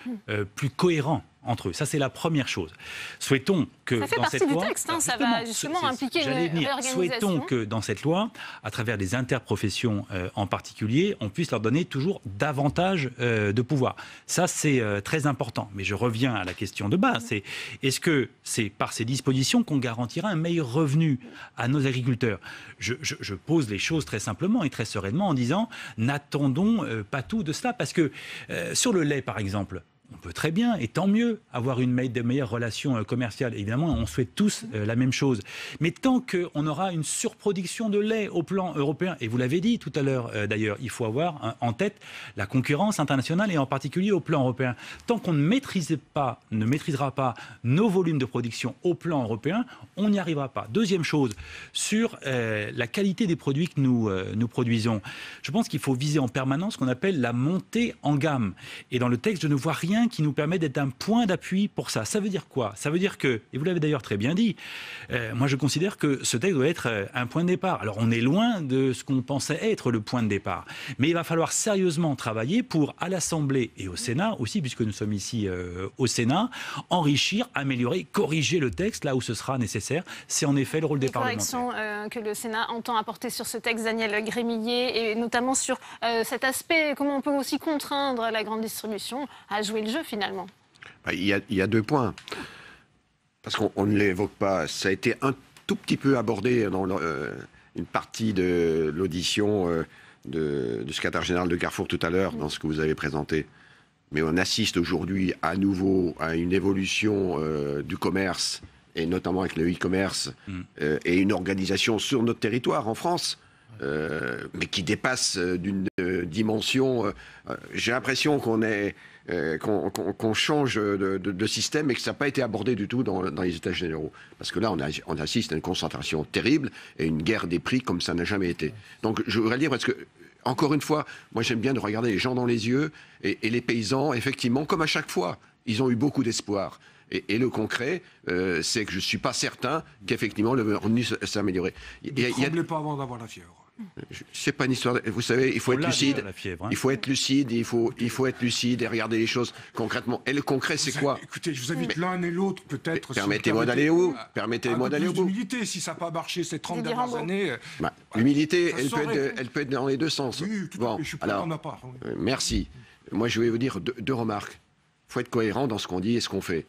plus cohérents entre eux. Ça, c'est la première chose. Souhaitons que ça fait dans partie cette du loi, texte, ça va justement impliquer une réorganisation. Souhaitons que dans cette loi, à travers les interprofessions en particulier, on puisse leur donner toujours davantage de pouvoir. Ça, c'est très important. Mais je reviens à la question de base. Est-ce que c'est par ces dispositions qu'on garantira un meilleur revenu à nos agriculteurs ? Je pose les choses très simplement et très sereinement en disant n'attendons pas tout de cela. Parce que sur le lait, par exemple, on peut très bien, et tant mieux, avoir une meilleure relation commerciale. Évidemment, on souhaite tous la même chose. Mais tant qu'on aura une surproduction de lait au plan européen, et vous l'avez dit tout à l'heure d'ailleurs, il faut avoir en tête la concurrence internationale et en particulier au plan européen. Tant qu'on ne maîtrisera pas nos volumes de production au plan européen, on n'y arrivera pas. Deuxième chose, sur la qualité des produits que nous produisons. Je pense qu'il faut viser en permanence ce qu'on appelle la montée en gamme. Et dans le texte, je ne vois rien qui nous permet d'être un point d'appui pour ça. Ça veut dire quoi ? Ça veut dire que, et vous l'avez d'ailleurs très bien dit, moi je considère que ce texte doit être un point de départ. Alors on est loin de ce qu'on pensait être le point de départ. Mais il va falloir sérieusement travailler pour, à l'Assemblée et au Sénat aussi, puisque nous sommes ici au Sénat, enrichir, améliorer, corriger le texte là où ce sera nécessaire. C'est en effet le rôle des parlementaires. Les corrections que le Sénat entend apporter sur ce texte, Daniel Grémillet, et notamment sur cet aspect, comment on peut aussi contraindre la grande distribution à jouer le jeu finalement. Il y a 2 points. Parce qu'on ne l'évoque pas. Ça a été un tout petit peu abordé dans une partie de l'audition du secrétaire général de Carrefour tout à l'heure, dans ce que vous avez présenté. mais on assiste aujourd'hui à nouveau à une évolution du commerce, et notamment avec le e-commerce, et une organisation sur notre territoire en France, mais qui dépasse d'une dimension. J'ai l'impression qu'on change de système et que ça n'a pas été abordé du tout dans les États généraux. Parce que là, on assiste à une concentration terrible et une guerre des prix comme ça n'a jamais été. Donc je voudrais dire, parce que, encore une fois, moi j'aime bien de regarder les gens dans les yeux et les paysans, effectivement, comme à chaque fois, ils ont eu beaucoup d'espoir. Et le concret, c'est que je ne suis pas certain qu'effectivement le revenu s'améliorer. Ne tremblez pas avant d'avoir la fièvre. C'est pas une histoire. Vous savez, il faut être lucide. Fièvre, hein. Il faut être lucide. Il faut être lucide et regarder les choses concrètement. Et le concret, c'est quoi? Écoutez, je vous invite l'un et l'autre peut-être. Permettez-moi d'aller où? Permettez-moi d'aller au bout. L'humilité, si ça n'a pas marché ces 30 dernières années. L'humilité, elle peut être dans les deux sens. Oui, bon, je suis pas alors, de ma part. merci. Moi, je vais vous dire deux remarques. Il faut être cohérent dans ce qu'on dit et ce qu'on fait.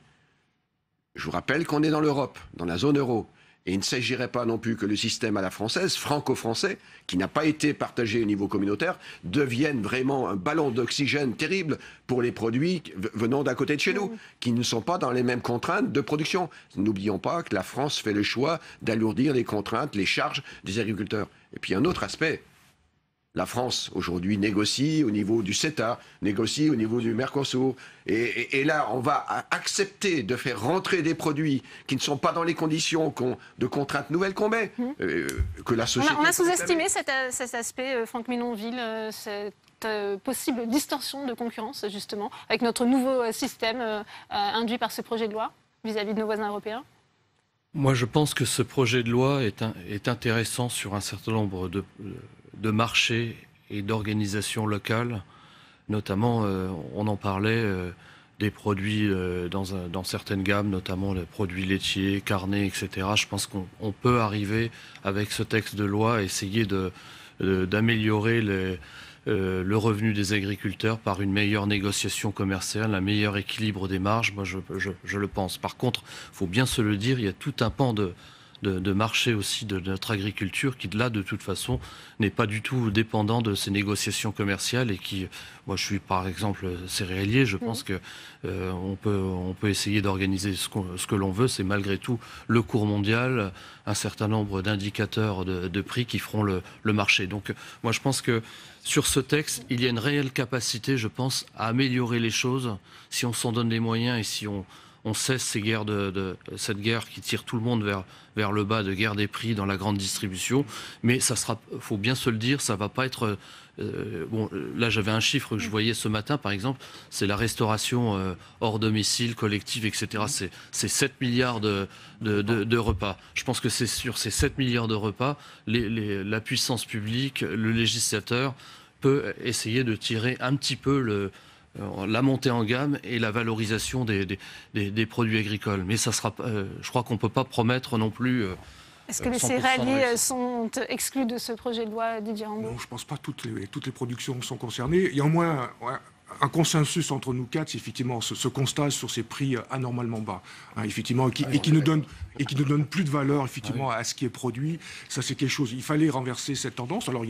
Je vous rappelle qu'on est dans l'Europe, dans la zone euro. Et il ne s'agirait pas non plus que le système à la française, franco-français, qui n'a pas été partagé au niveau communautaire, devienne vraiment un ballon d'oxygène terrible pour les produits venant d'à côté de chez nous, qui ne sont pas dans les mêmes contraintes de production. N'oublions pas que la France fait le choix d'alourdir les contraintes, les charges des agriculteurs. Et puis un autre aspect. La France, aujourd'hui, négocie au niveau du CETA, négocie au niveau du Mercosur. Et là, on va accepter de faire rentrer des produits qui ne sont pas dans les conditions de contraintes nouvelles qu'on met. Que la société... On a sous-estimé cet aspect, Franck Menonville, cette possible distorsion de concurrence, justement, avec notre nouveau système induit par ce projet de loi vis-à-vis de nos voisins européens. Moi, je pense que ce projet de loi est intéressant sur un certain nombre de marchés et d'organisations locales. Notamment, on en parlait, des produits dans certaines gammes, notamment les produits laitiers, carnés, etc. Je pense qu'on peut arriver, avec ce texte de loi, à essayer d'améliorer le revenu des agriculteurs par une meilleure négociation commerciale, un meilleur équilibre des marges. Moi, je le pense. Par contre, il faut bien se le dire, il y a tout un pan de marché aussi de notre agriculture qui, là, de toute façon, n'est pas du tout dépendant de ces négociations commerciales et qui, moi je suis par exemple céréalier, je pense que on peut essayer d'organiser ce que l'on veut, c'est malgré tout le cours mondial, un certain nombre d'indicateurs de prix qui feront le marché. Donc moi je pense que sur ce texte, il y a une réelle capacité, je pense, à améliorer les choses si on s'en donne les moyens et si on cesse cette guerre qui tire tout le monde vers le bas, de guerre des prix dans la grande distribution. Mais ça sera, faut bien se le dire, ça va pas être... bon, là j'avais un chiffre que je voyais ce matin, par exemple, c'est la restauration hors domicile, collective, etc. C'est 7 milliards de repas. Je pense que c'est sur ces 7 milliards de repas, la puissance publique, le législateur peut essayer de tirer un petit peu la montée en gamme et la valorisation des produits agricoles. Mais ça sera, je crois qu'on ne peut pas promettre non plus... Est-ce que les céréaliers sont exclus de ce projet de loi, Didier Rambaud? Non, je ne pense pas que toutes les productions sont concernées. Il y a au moins un consensus entre nous quatre, c'est effectivement ce constat sur ces prix anormalement bas, effectivement, et qui ne donne plus de valeur effectivement à ce qui est produit. Ça, c'est quelque chose. Il fallait renverser cette tendance. Alors,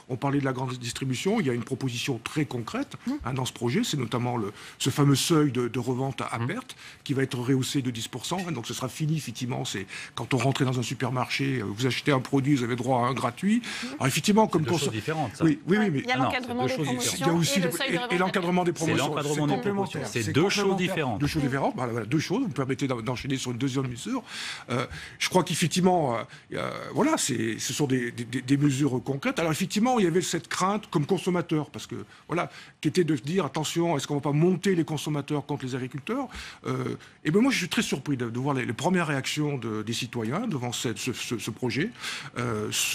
on parlait de la grande distribution. Il y a une proposition très concrète dans ce projet. C'est notamment ce fameux seuil de revente à perte qui va être rehaussé de 10%. Donc, ce sera fini effectivement. C'est quand on rentrait dans un supermarché, vous achetez un produit, vous avez droit à un gratuit. Alors, effectivement, comme deux choses différentes. Ça. Oui, mais il y a l'encadrement des promotions. Il y a aussi le seuil de revente. L'encadrement des promotions. C'est l'encadrement des promotions. C'est deux choses différentes. Deux choses différentes. Voilà, deux choses. Vous me permettez d'enchaîner sur une deuxième mesure. Je crois qu'effectivement, voilà, ce sont des mesures concrètes. Alors effectivement, il y avait cette crainte comme consommateur, parce que voilà, qui était de se dire attention, est-ce qu'on ne va pas monter les consommateurs contre les agriculteurs? Et ben moi, je suis très surpris de voir les premières réactions des citoyens devant ce projet.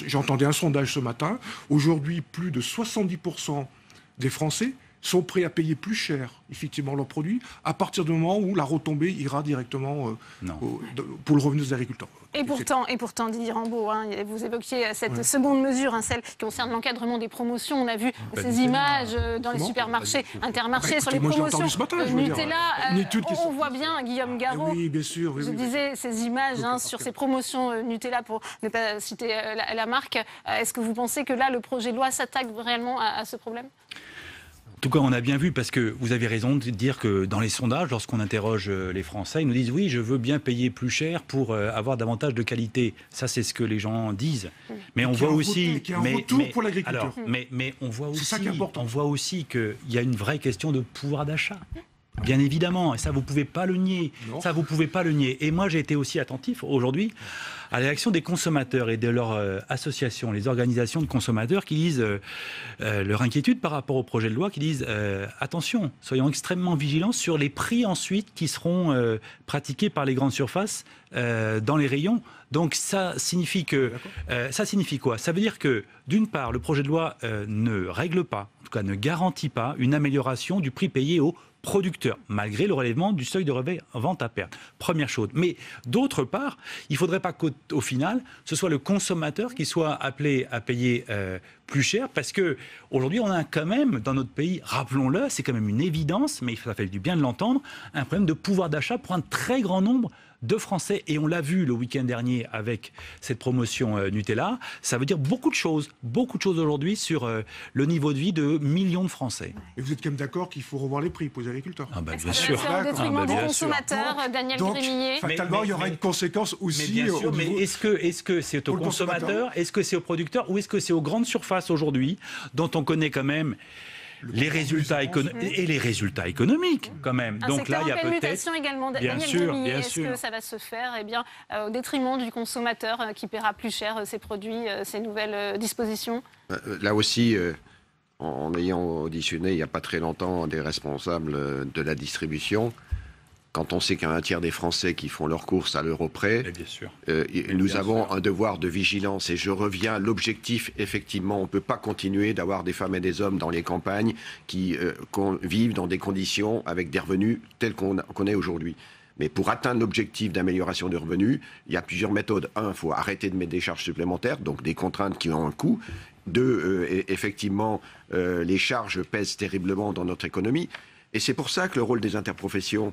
J'entendais un sondage ce matin. Aujourd'hui, plus de 70% des Français sont prêts à payer plus cher, effectivement, leurs produits, à partir du moment où la retombée ira directement pour le revenu des agriculteurs. Et pourtant, Didier Rambaud, vous évoquiez cette seconde mesure, celle qui concerne l'encadrement des promotions. On a vu ces images dans les supermarchés, Intermarchés, sur les promotions Nutella. On voit bien, Guillaume Garot, je disais ces images sur ces promotions Nutella, pour ne pas citer la marque. Est-ce que vous pensez que là, le projet de loi s'attaque réellement à ce problème ? tout cas, on a bien vu, parce que vous avez raison de dire que dans les sondages, lorsqu'on interroge les Français, ils nous disent oui, je veux bien payer plus cher pour avoir davantage de qualité. Ça, c'est ce que les gens disent. Mais on voit aussi, pour l'agriculteur. Mais on voit aussi qu'il y a une vraie question de pouvoir d'achat. Bien évidemment, et ça vous pouvez pas le nier. Non. Ça vous pouvez pas le nier. Et moi, j'ai été aussi attentif aujourd'hui à la réaction des consommateurs et de leurs associations, les organisations de consommateurs qui disent leur inquiétude par rapport au projet de loi, qui disent attention, soyons extrêmement vigilants sur les prix ensuite qui seront pratiqués par les grandes surfaces dans les rayons. Donc ça signifie quoi? Ça veut dire que d'une part, le projet de loi ne règle pas, en tout cas ne garantit pas une amélioration du prix payé aux producteurs, malgré le relèvement du seuil de revente à perte. Première chose. Mais d'autre part, il ne faudrait pas qu'au final, ce soit le consommateur qui soit appelé à payer plus cher, parce qu'aujourd'hui, on a quand même, dans notre pays, rappelons-le, c'est quand même une évidence, mais ça fait du bien de l'entendre, un problème de pouvoir d'achat pour un très grand nombre de Français. Et on l'a vu le week-end dernier avec cette promotion Nutella. Ça veut dire beaucoup de choses aujourd'hui sur le niveau de vie de millions de Français. Et vous êtes quand même d'accord qu'il faut revoir les prix pour les agriculteurs? Bien sûr. C'est au détriment des consommateurs, Daniel Grimillet. Fatalement, il y aura une conséquence aussi. Mais bien sûr, mais est-ce que c'est au consommateur, est-ce que c'est au producteur, ou est-ce que c'est aux grandes surfaces aujourd'hui, dont on connaît quand même les résultats et les résultats économiques quand même. Donc là, il y a peut-être également. Daniel Grimillet, est-ce que ça va se faire au détriment du consommateur qui paiera plus cher ces produits, ces nouvelles dispositions? Là aussi, en ayant auditionné il n'y a pas très longtemps des responsables de la distribution, quand on sait qu'il y a un tiers des Français qui font leurs courses à l'euro près, nous avons un devoir de vigilance. Et je reviens à l'objectif, effectivement, on ne peut pas continuer d'avoir des femmes et des hommes dans les campagnes qui vivent dans des conditions avec des revenus tels qu'on est aujourd'hui. Mais pour atteindre l'objectif d'amélioration des revenus, il y a plusieurs méthodes. Un, il faut arrêter de mettre des charges supplémentaires, donc des contraintes qui ont un coût. Deux, effectivement, les charges pèsent terriblement dans notre économie. Et c'est pour ça que le rôle des interprofessions...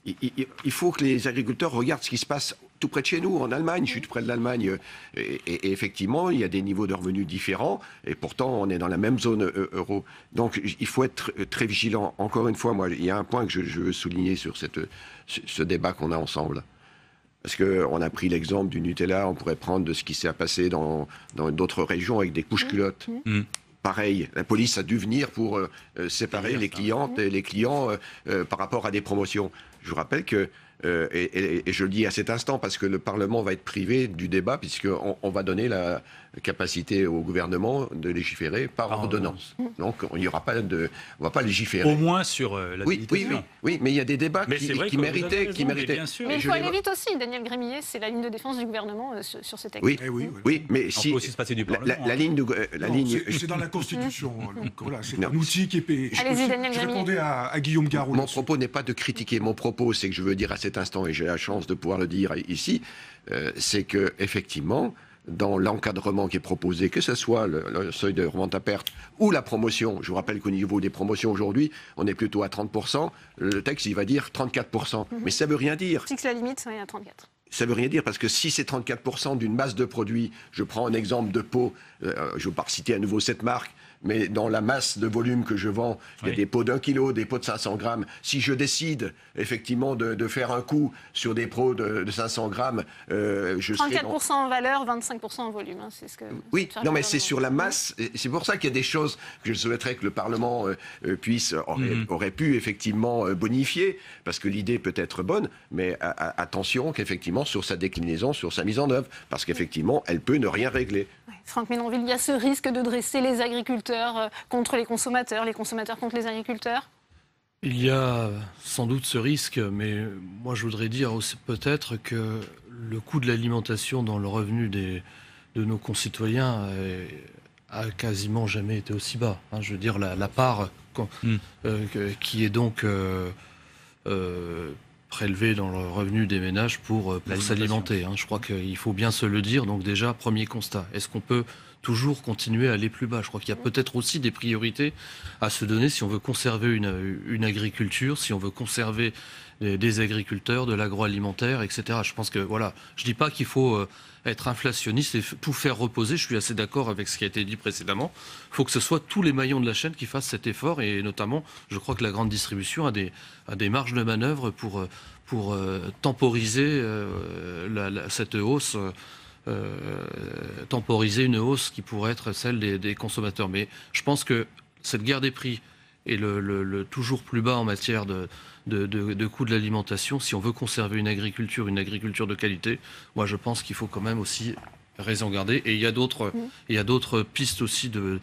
Il faut que les agriculteurs regardent ce qui se passe tout près de chez nous, en Allemagne. Je suis tout près de l'Allemagne. Et effectivement, il y a des niveaux de revenus différents. Et pourtant, on est dans la même zone euro. Donc, il faut être très vigilant. Encore une fois, moi, il y a un point que je veux souligner sur ce débat qu'on a ensemble. Parce qu'on a pris l'exemple du Nutella, on pourrait prendre de ce qui s'est passé dans d'autres régions avec des couches-culottes. Pareil, la police a dû venir pour séparer les clientes et les clients par rapport à des promotions. Je vous rappelle que, et je le dis à cet instant, parce que le Parlement va être privé du débat, puisqu'on va donner la capacité au gouvernement de légiférer par ordonnance. Donc, on ne va pas légiférer. Au moins sur la Oui, mais il y a des débats qui méritaient. Bien sûr. Mais il faut aller vite aussi. Daniel Grimillet, c'est la ligne de défense du gouvernement sur ce texte. Oui, mais si... On peut aussi se passer du Parlement. La ligne... C'est dans la Constitution. Donc, voilà, c'est un outil qui est payé. Allez-y, Daniel Grimillet. Je répondais à Guillaume Garot. Mon propos n'est pas de critiquer. Mon propos, c'est que je veux dire à cet instant, et j'ai la chance de pouvoir le dire ici, c'est que effectivement, dans l'encadrement qui est proposé, que ce soit le seuil de revente à perte ou la promotion, je vous rappelle qu'au niveau des promotions aujourd'hui, on est plutôt à 30%, le texte il va dire 34%, mais ça veut rien dire. Fixe la limite, à 34%. Ça veut rien dire, parce que si c'est 34% d'une masse de produits, je prends un exemple de pot, je ne veux pas citer à nouveau cette marque, mais dans la masse de volume que je vends, il y a des pots d'1 kilo, des pots de 500 grammes. Si je décide effectivement de faire un coup sur des pots de 500 grammes, je 34% en valeur, 25% en volume. C'est ce que oui, non mais c'est sur la masse. C'est pour ça qu'il y a des choses que je souhaiterais que le Parlement aurait pu effectivement bonifier, parce que l'idée peut être bonne, mais attention qu'effectivement sur sa déclinaison, sur sa mise en œuvre, parce qu'effectivement elle peut ne rien régler. Franck Menonville, il y a ce risque de dresser les agriculteurs contre les consommateurs contre les agriculteurs? Il y a sans doute ce risque, mais moi je voudrais dire aussi peut-être que le coût de l'alimentation dans le revenu de nos concitoyens a quasiment jamais été aussi bas. Je veux dire, la part qui est donc prélevée dans le revenu des ménages pour s'alimenter. Je crois qu'il faut bien se le dire. Donc déjà, premier constat. Est-ce qu'on peut toujours continuer à aller plus bas. Je crois qu'il y a peut-être aussi des priorités à se donner si on veut conserver une agriculture, si on veut conserver des agriculteurs, de l'agroalimentaire, etc. Je pense que, voilà, je dis pas qu'il faut être inflationniste et tout faire reposer. Je suis assez d'accord avec ce qui a été dit précédemment. Il faut que ce soit tous les maillons de la chaîne qui fassent cet effort, et notamment, je crois que la grande distribution a des marges de manœuvre pour temporiser cette hausse. Temporiser une hausse qui pourrait être celle des consommateurs. Mais je pense que cette guerre des prix et le toujours plus bas en matière de coût de l'alimentation, si on veut conserver une agriculture de qualité, moi je pense qu'il faut quand même aussi raison garder. Et il y a d'autres pistes aussi de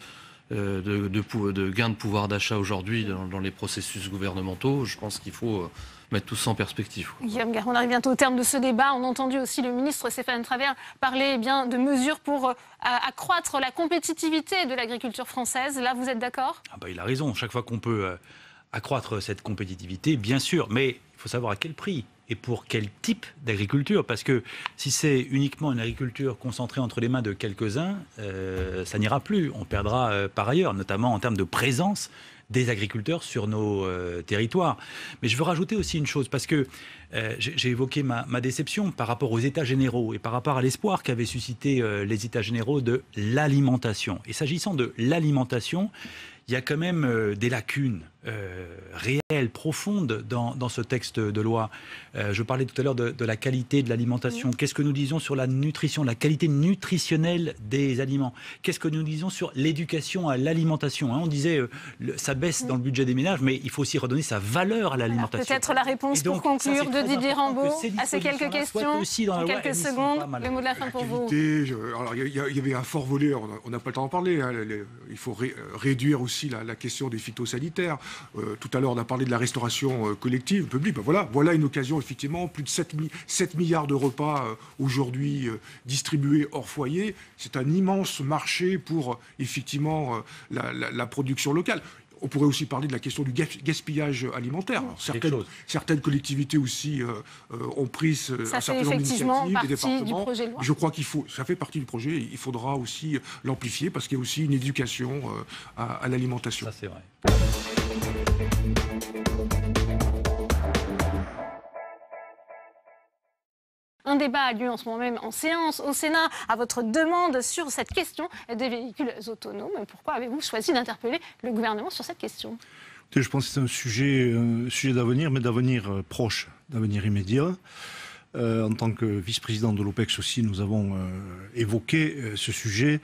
gains de pouvoir d'achat aujourd'hui dans les processus gouvernementaux. Je pense qu'il faut mettre tout ça en perspective. Guillaume Garot, on arrive bientôt au terme de ce débat. On a entendu aussi le ministre Stéphane Travert parler de mesures pour accroître la compétitivité de l'agriculture française. Là, vous êtes d'accord ? Il a raison. Chaque fois qu'on peut accroître cette compétitivité, bien sûr. Mais il faut savoir à quel prix et pour quel type d'agriculture. Parce que si c'est uniquement une agriculture concentrée entre les mains de quelques-uns, ça n'ira plus. On perdra par ailleurs, notamment en termes de présence des agriculteurs sur nos territoires. Mais je veux rajouter aussi une chose, parce que j'ai évoqué ma déception par rapport aux États généraux et par rapport à l'espoir qu'avaient suscité les États généraux de l'alimentation. Et s'agissant de l'alimentation, il y a quand même des lacunes réelles, profondes dans ce texte de loi. Je parlais tout à l'heure de la qualité de l'alimentation. Qu'est-ce que nous disons sur la nutrition, la qualité nutritionnelle des aliments? Qu'est-ce que nous disons sur l'éducation à l'alimentation? On disait ça baisse dans le budget des ménages, mais il faut aussi redonner sa valeur à l'alimentation. Peut-être la réponse pour conclure de Didier Rambaud à ces quelques questions. En quelques secondes, le mot de la fin pour vous. Alors, il y avait un fort volet, on n'a pas le temps d'en parler. Il faut réduire aussi la question des phytosanitaires. Tout à l'heure, on a parlé de la restauration collective, publique. Voilà une occasion, effectivement. Plus de 7 milliards de repas aujourd'hui distribués hors foyer. C'est un immense marché pour, effectivement, la production locale. On pourrait aussi parler de la question du gaspillage alimentaire. Alors, certaines collectivités aussi ont pris un certain nombre d'initiatives, des départements. Je crois ça fait partie du projet. Il faudra aussi l'amplifier parce qu'il y a aussi une éducation à l'alimentation. Ça, c'est vrai. Un débat a lieu en ce moment même en séance au Sénat à votre demande sur cette question des véhicules autonomes. Pourquoi avez-vous choisi d'interpeller le gouvernement sur cette question ? Je pense que c'est un sujet d'avenir, mais d'avenir proche, d'avenir immédiat. En tant que vice-président de l'OPEX aussi, nous avons évoqué ce sujet.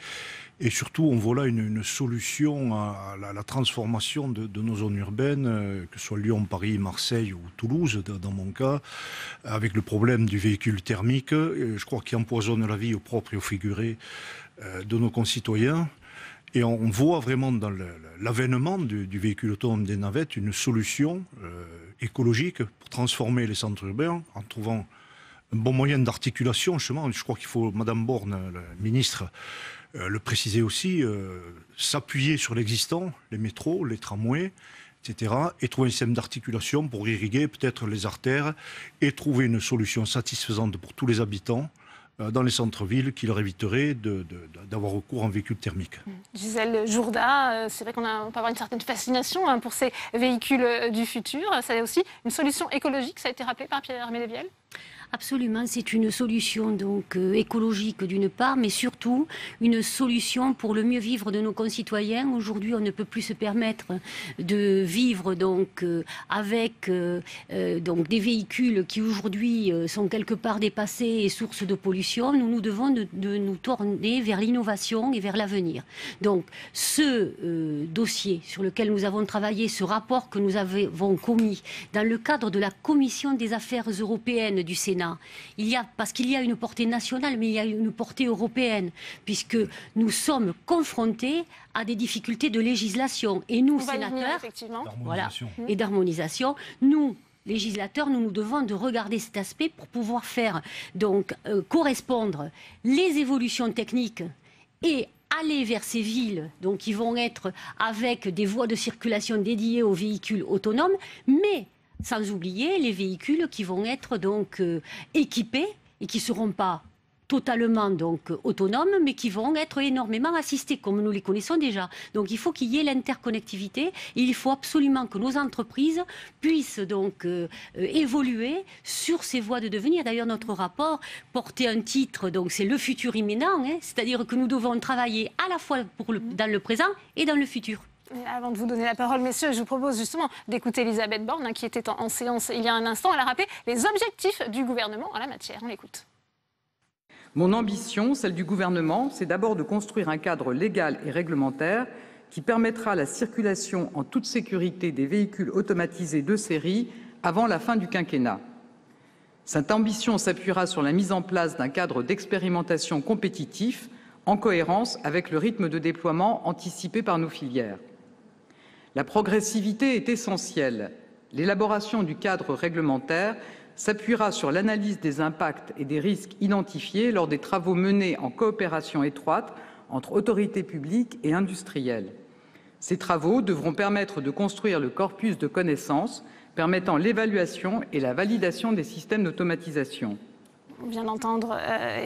Et surtout, on voit là une solution à la transformation de nos zones urbaines, que ce soit Lyon, Paris, Marseille ou Toulouse, dans mon cas, avec le problème du véhicule thermique, je crois qu'il empoisonne la vie au propre et au figuré de nos concitoyens. Et on voit vraiment dans l'avènement du véhicule autonome des navettes une solution écologique pour transformer les centres urbains en trouvant un bon moyen d'articulation. Justement, je crois qu'il faut, Madame Borne, la ministre, le préciser aussi, s'appuyer sur l'existant, les métros, les tramways, etc., et trouver un système d'articulation pour irriguer peut-être les artères et trouver une solution satisfaisante pour tous les habitants dans les centres-villes qui leur éviterait d'avoir recours à un véhicule thermique. Gisèle Jourda, c'est vrai qu'on peut avoir une certaine fascination pour ces véhicules du futur. C'est aussi une solution écologique, ça a été rappelé par Pierre Médevielle. Absolument, c'est une solution donc écologique d'une part, mais surtout une solution pour le mieux vivre de nos concitoyens. Aujourd'hui, on ne peut plus se permettre de vivre donc avec donc des véhicules qui aujourd'hui sont quelque part dépassés et source de pollution. Nous devons de nous tourner vers l'innovation et vers l'avenir. Donc, ce dossier sur lequel nous avons travaillé, ce rapport que nous avons commis dans le cadre de la Commission des affaires européennes du Sénat, parce qu'il y a une portée nationale, mais il y a une portée européenne, puisque nous sommes confrontés à des difficultés de législation. Et nous, sénateurs, et d'harmonisation, nous, législateurs, nous devons de regarder cet aspect pour pouvoir faire donc correspondre les évolutions techniques et aller vers ces villes donc, qui vont être avec des voies de circulation dédiées aux véhicules autonomes, mais sans oublier les véhicules qui vont être donc équipés et qui ne seront pas totalement donc autonomes, mais qui vont être énormément assistés, comme nous les connaissons déjà. Donc il faut qu'il y ait l'interconnectivité, et il faut absolument que nos entreprises puissent donc évoluer sur ces voies de devenir. D'ailleurs, notre rapport portait un titre, donc c'est le futur imminent, hein, c'est-à-dire que nous devons travailler à la fois dans le présent et dans le futur. Avant de vous donner la parole, messieurs, je vous propose justement d'écouter Elisabeth Borne, qui était en séance il y a un instant. Elle a rappelé les objectifs du gouvernement en la matière. On l'écoute. Mon ambition, celle du gouvernement, c'est d'abord de construire un cadre légal et réglementaire qui permettra la circulation en toute sécurité des véhicules automatisés de série avant la fin du quinquennat. Cette ambition s'appuiera sur la mise en place d'un cadre d'expérimentation compétitif en cohérence avec le rythme de déploiement anticipé par nos filières. La progressivité est essentielle. L'élaboration du cadre réglementaire s'appuiera sur l'analyse des impacts et des risques identifiés lors des travaux menés en coopération étroite entre autorités publiques et industrielles. Ces travaux devront permettre de construire le corpus de connaissances permettant l'évaluation et la validation des systèmes d'automatisation. On vient d'entendre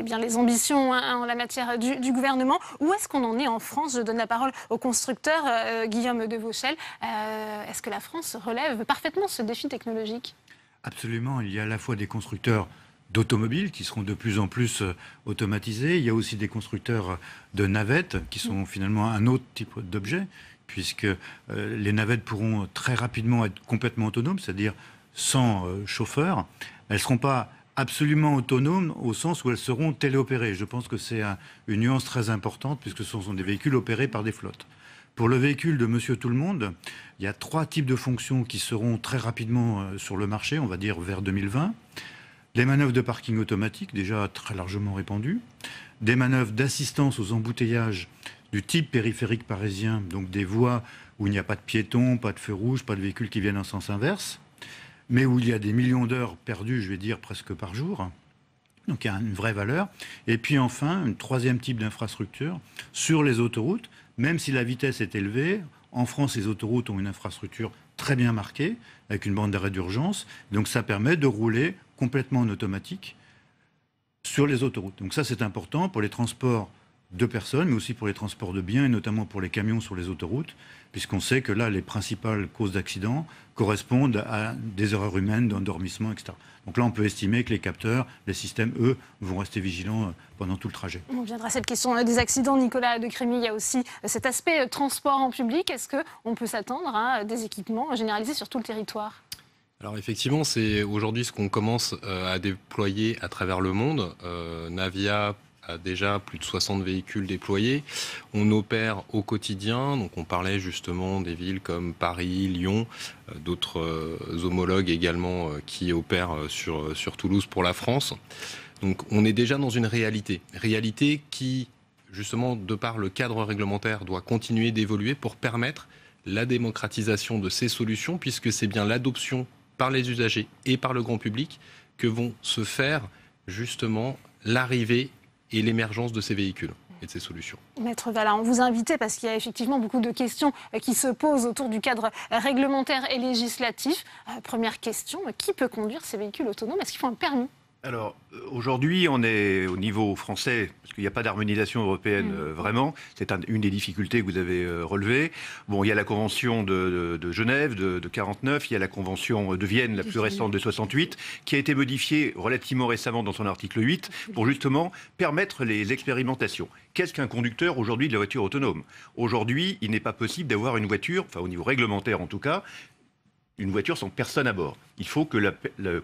les ambitions en la matière du gouvernement. Où est-ce qu'on en est en France? Je donne la parole au constructeur Guillaume Devauchel. Est-ce que la France relève parfaitement ce défi technologique? Absolument. Il y a à la fois des constructeurs d'automobiles qui seront de plus en plus automatisés. Il y a aussi des constructeurs de navettes qui sont finalement un autre type d'objet, puisque les navettes pourront très rapidement être complètement autonomes, c'est-à-dire sans chauffeur. Elles ne seront pas absolument autonomes au sens où elles seront téléopérées. Je pense que c'est une nuance très importante, puisque ce sont des véhicules opérés par des flottes. Pour le véhicule de Monsieur Tout-le-Monde, il y a 3 types de fonctions qui seront très rapidement sur le marché, on va dire vers 2020. Les manœuvres de parking automatique, déjà très largement répandues. Des manœuvres d'assistance aux embouteillages du type périphérique parisien, donc des voies où il n'y a pas de piétons, pas de feux rouges, pas de véhicules qui viennent en sens inverse, mais où il y a des millions d'heures perdues, je vais dire, presque par jour. Donc il y a une vraie valeur. Et puis enfin, un 3e type d'infrastructure sur les autoroutes. Même si la vitesse est élevée, en France, les autoroutes ont une infrastructure très bien marquée, avec une bande d'arrêt d'urgence. Donc ça permet de rouler complètement en automatique sur les autoroutes. Donc ça, c'est important pour les transports de personnes, mais aussi pour les transports de biens, et notamment pour les camions sur les autoroutes, puisqu'on sait que là, les principales causes d'accidents correspondent à des erreurs humaines, d'endormissement, etc. Donc là, on peut estimer que les capteurs, les systèmes, eux, vont rester vigilants pendant tout le trajet. On viendra à cette question des accidents. Nicolas Decrémy, il y a aussi cet aspect transport en public. Est-ce qu'on peut s'attendre à des équipements généralisés sur tout le territoire ? Alors effectivement, c'est aujourd'hui ce qu'on commence à déployer à travers le monde. Navia a déjà plus de 60 véhicules déployés. On opère au quotidien, donc on parlait justement des villes comme Paris, Lyon, d'autres homologues également qui opèrent sur Toulouse pour la France. Donc on est déjà dans une réalité qui, justement, de par le cadre réglementaire, doit continuer d'évoluer pour permettre la démocratisation de ces solutions, puisque c'est bien l'adoption par les usagers et par le grand public que vont se faire justement l'arrivée et l'émergence de ces véhicules et de ces solutions. Maître Vallat, on vous a invité parce qu'il y a effectivement beaucoup de questions qui se posent autour du cadre réglementaire et législatif. Première question, qui peut conduire ces véhicules autonomes? Est-ce qu'il faut un permis? Alors, aujourd'hui, on est au niveau français, parce qu'il n'y a pas d'harmonisation européenne vraiment. C'est une des difficultés que vous avez relevées. Bon, il y a la Convention de Genève de 49, il y a la Convention de Vienne, la plus récente de 68, qui a été modifiée relativement récemment dans son article 8, pour justement permettre les expérimentations. Qu'est-ce qu'un conducteur aujourd'hui de la voiture autonome? Aujourd'hui, il n'est pas possible d'avoir une voiture, enfin au niveau réglementaire en tout cas, une voiture sans personne à bord. Il faut que le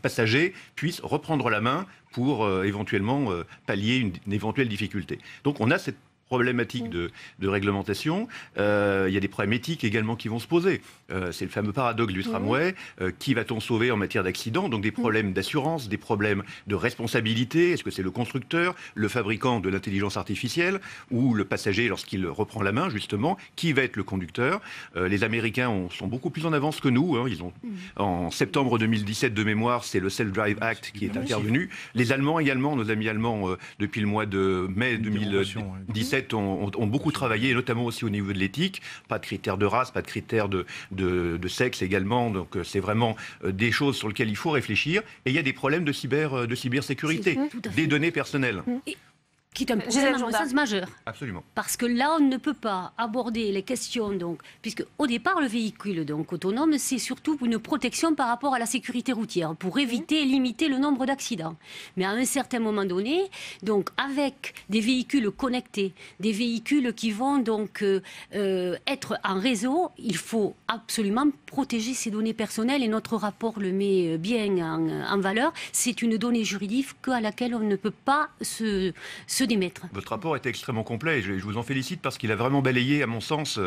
passager puisse reprendre la main pour éventuellement pallier une éventuelle difficulté. Donc on a cette problématique de réglementation. Il y a des problèmes éthiques également qui vont se poser. C'est le fameux paradoxe du tramway. Qui va-t-on sauver en matière d'accident? Donc des problèmes d'assurance, des problèmes de responsabilité. Est-ce que c'est le constructeur, le fabricant de l'intelligence artificielle ou le passager lorsqu'il reprend la main, justement? Qui va être le conducteur? Les Américains sont beaucoup plus en avance que nous. Ils ont, en septembre 2017 de mémoire, c'est le Self-Drive Act qui est intervenu. Les Allemands également, nos amis allemands, depuis le mois de mai 2017, fait, ont beaucoup travaillé, notamment aussi au niveau de l'éthique. Pas de critères de race, pas de critères de sexe également. Donc c'est vraiment des choses sur lesquelles il faut réfléchir. Et il y a des problèmes de cybersécurité, des données personnelles. Qui est un problème, à mon sens, majeur. Absolument. Parce que là, on ne peut pas aborder les questions, donc, puisque au départ, le véhicule donc, autonome, c'est surtout une protection par rapport à la sécurité routière, pour éviter et limiter le nombre d'accidents. Mais à un certain moment donné, donc, avec des véhicules connectés, des véhicules qui vont donc être en réseau, il faut absolument protéger ces données personnelles, et notre rapport le met bien en valeur. C'est une donnée juridique à laquelle on ne peut pas se démettre. Votre rapport est extrêmement complet et je vous en félicite parce qu'il a vraiment balayé, à mon sens,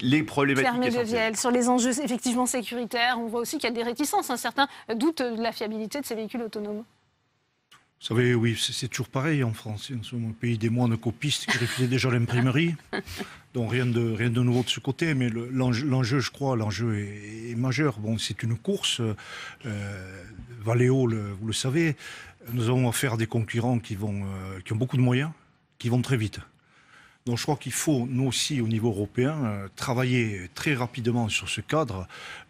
les problématiques essentielles. Sur les enjeux effectivement sécuritaires, on voit aussi qu'il y a des réticences. Certains doutent de la fiabilité de ces véhicules autonomes. Vous savez, oui, c'est toujours pareil en France. Nous sommes un pays des moines copistes qui refusaient déjà l'imprimerie. Donc rien de nouveau de ce côté, mais l'enjeu, je crois, l'enjeu est majeur. Bon, c'est une course. Valeo, vous le savez, nous avons affaire à des concurrents qui ont beaucoup de moyens, qui vont très vite. Donc je crois qu'il faut, nous aussi, au niveau européen, travailler très rapidement sur ce cadre,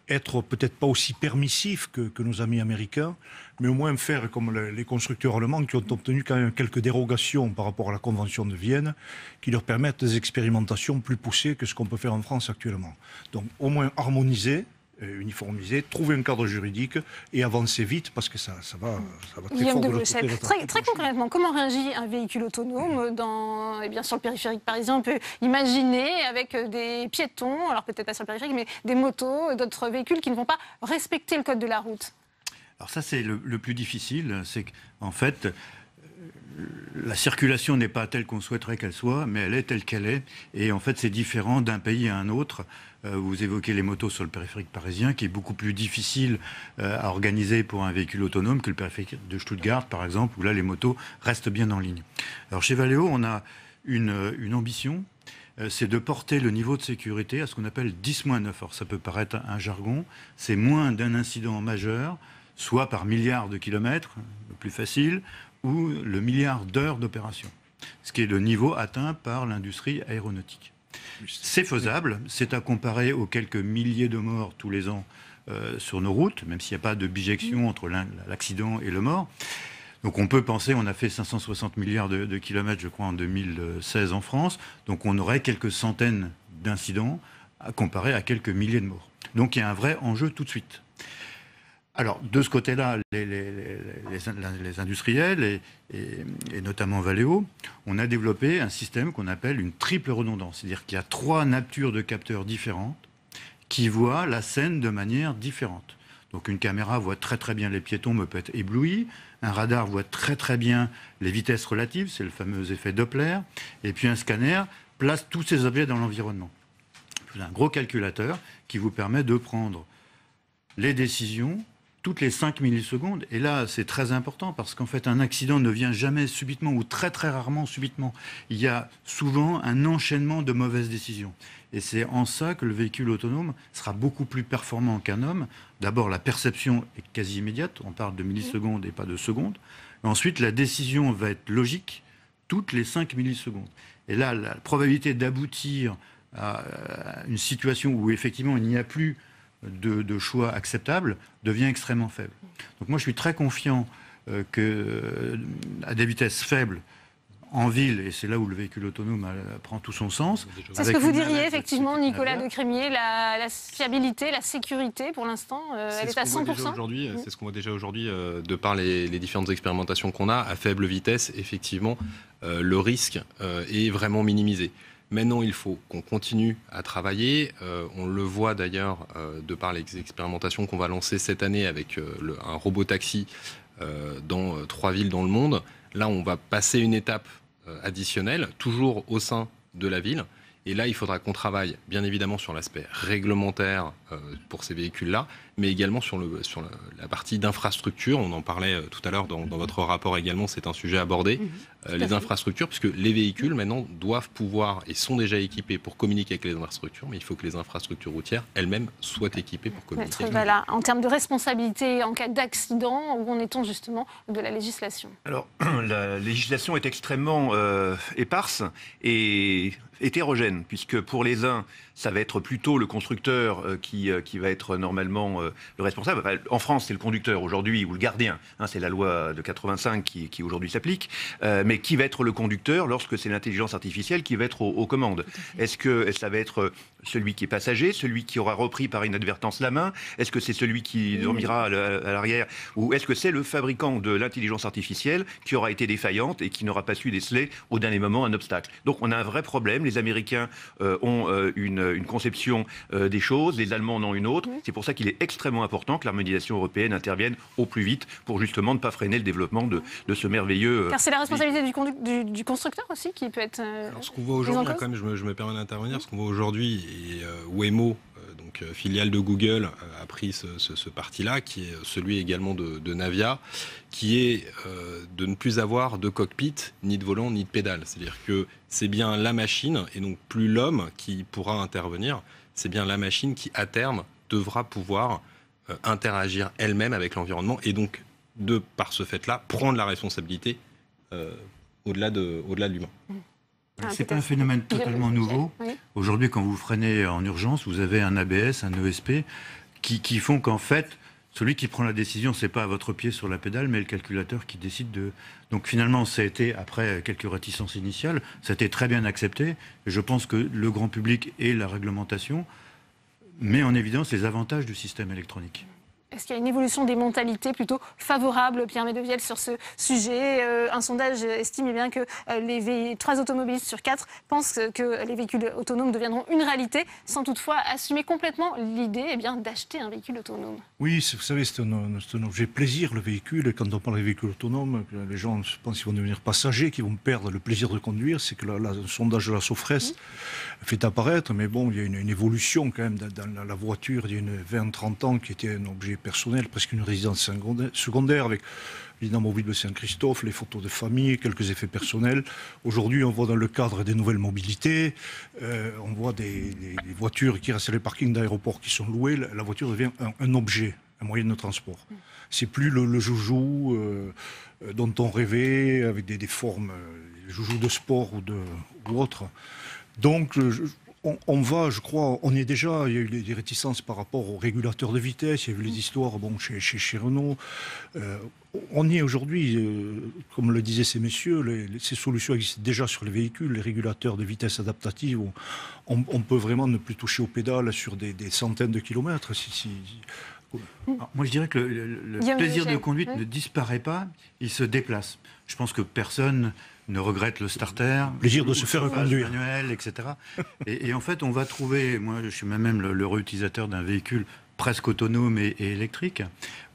être peut-être pas aussi permissif que nos amis américains, mais au moins faire comme les constructeurs allemands qui ont obtenu quand même quelques dérogations par rapport à la Convention de Vienne, qui leur permettent des expérimentations plus poussées que ce qu'on peut faire en France actuellement. Donc au moins harmoniser, uniformiser, trouver un cadre juridique et avancer vite parce que ça va très fort de l'autre côté. Très concrètement, comment réagit un véhicule autonome sur le périphérique parisien? On peut imaginer avec des piétons, alors peut-être pas sur le périphérique, mais des motos, d'autres véhicules qui ne vont pas respecter le code de la route. Alors ça, c'est le plus difficile, c'est qu'en fait, la circulation n'est pas telle qu'on souhaiterait qu'elle soit, mais elle est telle qu'elle est. Et en fait, c'est différent d'un pays à un autre. Vous évoquez les motos sur le périphérique parisien, qui est beaucoup plus difficile à organiser pour un véhicule autonome que le périphérique de Stuttgart, par exemple, où là, les motos restent bien en ligne. Alors chez Valeo, on a une ambition, c'est de porter le niveau de sécurité à ce qu'on appelle 10-9. Alors ça peut paraître un jargon, c'est moins d'un incident majeur, soit par milliard de kilomètres, le plus facile, ou le milliard d'heures d'opération, ce qui est le niveau atteint par l'industrie aéronautique. C'est faisable, c'est à comparer aux quelques milliers de morts tous les ans sur nos routes, même s'il n'y a pas de bijection entre l'accident et le mort. Donc on peut penser, on a fait 560 milliards de kilomètres, je crois, en 2016 en France, donc on aurait quelques centaines d'incidents à comparer à quelques milliers de morts. Donc il y a un vrai enjeu tout de suite. Alors, de ce côté-là, les industriels, et notamment Valeo, on a développé un système qu'on appelle une triple redondance. C'est-à-dire qu'il y a 3 natures de capteurs différentes qui voient la scène de manière différente. Donc une caméra voit très très bien les piétons, mais peut être éblouie. Un radar voit très très bien les vitesses relatives, c'est le fameux effet Doppler. Et puis un scanner place tous ces objets dans l'environnement. C'est un gros calculateur qui vous permet de prendre les décisions toutes les 5 millisecondes. Et là, c'est très important parce qu'en fait, un accident ne vient jamais subitement ou très très rarement subitement. Il y a souvent un enchaînement de mauvaises décisions. Et c'est en ça que le véhicule autonome sera beaucoup plus performant qu'un homme. D'abord, la perception est quasi immédiate. On parle de millisecondes et pas de secondes. Et ensuite, la décision va être logique toutes les 5 millisecondes. Et là, la probabilité d'aboutir à une situation où effectivement il n'y a plus de choix acceptables devient extrêmement faible. Donc moi je suis très confiant qu'à des vitesses faibles, en ville, et c'est là où le véhicule autonome prend tout son sens. C'est ce que vous diriez effectivement, Nicolas de Crémier, la fiabilité, la sécurité pour l'instant, elle est à 100%. C'est ce qu'on voit déjà aujourd'hui, de par les différentes expérimentations qu'on a, à faible vitesse, effectivement, le risque est vraiment minimisé. Maintenant, il faut qu'on continue à travailler. On le voit d'ailleurs de par les expérimentations qu'on va lancer cette année avec un robot-taxi dans 3 villes dans le monde. Là, on va passer une étape additionnelle, toujours au sein de la ville. Et là, il faudra qu'on travaille, bien évidemment, sur l'aspect réglementaire pour ces véhicules-là, mais également sur la partie d'infrastructure. On en parlait tout à l'heure dans votre rapport également, c'est un sujet abordé. Les infrastructures, puisque les véhicules maintenant doivent pouvoir et sont déjà équipés pour communiquer avec les infrastructures, mais il faut que les infrastructures routières elles-mêmes soient équipées pour communiquer. Voilà, en termes de responsabilité en cas d'accident, où en est-on justement de la législation? Alors, la législation est extrêmement éparse et hétérogène, puisque pour les uns, ça va être plutôt le constructeur qui va être normalement le responsable. Enfin, en France, c'est le conducteur aujourd'hui, ou le gardien. Hein, c'est la loi de 85 qui aujourd'hui s'applique. Mais qui va être le conducteur lorsque c'est l'intelligence artificielle qui va être aux commandes? Est-ce que ça va être celui qui est passager, celui qui aura repris par inadvertance la main? Est-ce que c'est celui qui dormira à l'arrière? Ou est-ce que c'est le fabricant de l'intelligence artificielle qui aura été défaillante et qui n'aura pas su déceler au dernier moment un obstacle? Donc on a un vrai problème. Les Américains ont une conception des choses, les Allemands en ont une autre. C'est pour ça qu'il est extrêmement important que l'harmonisation européenne intervienne au plus vite pour justement ne pas freiner le développement de ce merveilleux... Car c'est la responsabilité du constructeur aussi qui peut être... Alors, ce qu'on voit aujourd'hui, quand même, je me permets d'intervenir, ce qu'on voit aujourd'hui, et Waymo, donc filiale de Google, a pris ce parti-là, qui est celui également de Navia, qui est de ne plus avoir de cockpit, ni de volant, ni de pédale. C'est-à-dire que c'est bien la machine, et donc plus l'homme qui pourra intervenir, c'est bien la machine qui, à terme, devra pouvoir interagir elle-même avec l'environnement, et donc, par ce fait-là, prendre la responsabilité au-delà de l'humain. C'est pas un phénomène totalement nouveau. Oui. Aujourd'hui, quand vous freinez en urgence, vous avez un ABS, un ESP, qui font qu'en fait, celui qui prend la décision, c'est pas votre pied sur la pédale, mais le calculateur qui décide de... Donc finalement, ça a été, après quelques réticences initiales, ça a été très bien accepté. Et je pense que le grand public et la réglementation met en évidence les avantages du système électronique. Est-ce qu'il y a une évolution des mentalités plutôt favorable, Pierre Medevielle, sur ce sujet? Un sondage estime bien que 3 automobilistes sur 4 pensent que les véhicules autonomes deviendront une réalité, sans toutefois assumer complètement l'idée d'acheter un véhicule autonome. Oui, vous savez, c'est un objet plaisir, le véhicule. Et quand on parle des véhicules autonomes, les gens pensent qu'ils vont devenir passagers, qu'ils vont perdre le plaisir de conduire. C'est que le sondage de la Sofres fait apparaître. Mais bon, il y a une évolution quand même dans la voiture d'il y a 20-30 ans qui était un objet personnel, presque une résidence secondaire, avec l'inamovible Saint-Christophe, les photos de famille, quelques effets personnels. Aujourd'hui, on voit dans le cadre des nouvelles mobilités, on voit des voitures qui restent sur les parkings d'aéroports qui sont louées. La voiture devient un objet, un moyen de transport. C'est plus le joujou dont on rêvait, avec des formes, joujou de sport ou autre. Donc, on va, je crois, il y a eu des réticences par rapport aux régulateurs de vitesse, il y a eu les histoires chez Renault. On y est aujourd'hui, comme le disaient ces messieurs, ces solutions existent déjà sur les véhicules, les régulateurs de vitesse adaptative. On peut vraiment ne plus toucher aux pédales sur des centaines de kilomètres. Alors, moi, je dirais que le plaisir de conduite ne disparaît pas, il se déplace. Je pense que personne ne regrette le starter, le plaisir de se faire conduire, manuel, etc. et en fait, on va trouver, moi je suis même le réutilisateur d'un véhicule presque autonome et électrique,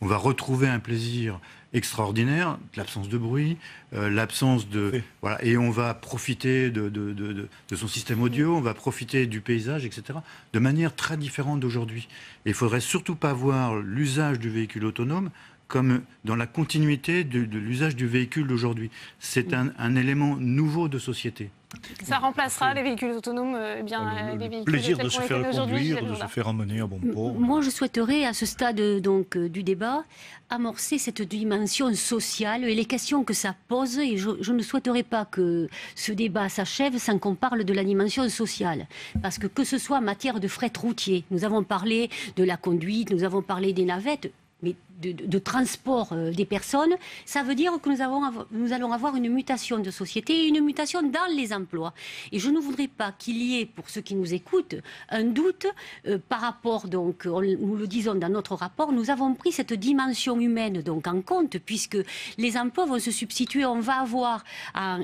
on va retrouver un plaisir extraordinaire, l'absence de bruit, l'absence de... Voilà, et on va profiter de son système audio, on va profiter du paysage, etc., de manière très différente d'aujourd'hui. Et il ne faudrait surtout pas voir l'usage du véhicule autonome comme dans la continuité de l'usage du véhicule d'aujourd'hui. C'est un élément nouveau de société. Ça remplacera les véhicules autonomes, les véhicules plaisir de se faire conduire, de se faire amener à bon port. Moi, je souhaiterais, à ce stade du débat, amorcer cette dimension sociale et les questions que ça pose. Et je ne souhaiterais pas que ce débat s'achève sans qu'on parle de la dimension sociale. Parce que ce soit en matière de fret routier, nous avons parlé de la conduite, nous avons parlé des navettes, mais de transport des personnes, ça veut dire que nous allons avoir une mutation de société et une mutation dans les emplois. Et je ne voudrais pas qu'il y ait, pour ceux qui nous écoutent, un doute par rapport, donc, nous le disons dans notre rapport, nous avons pris cette dimension humaine donc, en compte, puisque les emplois vont se substituer. On va avoir,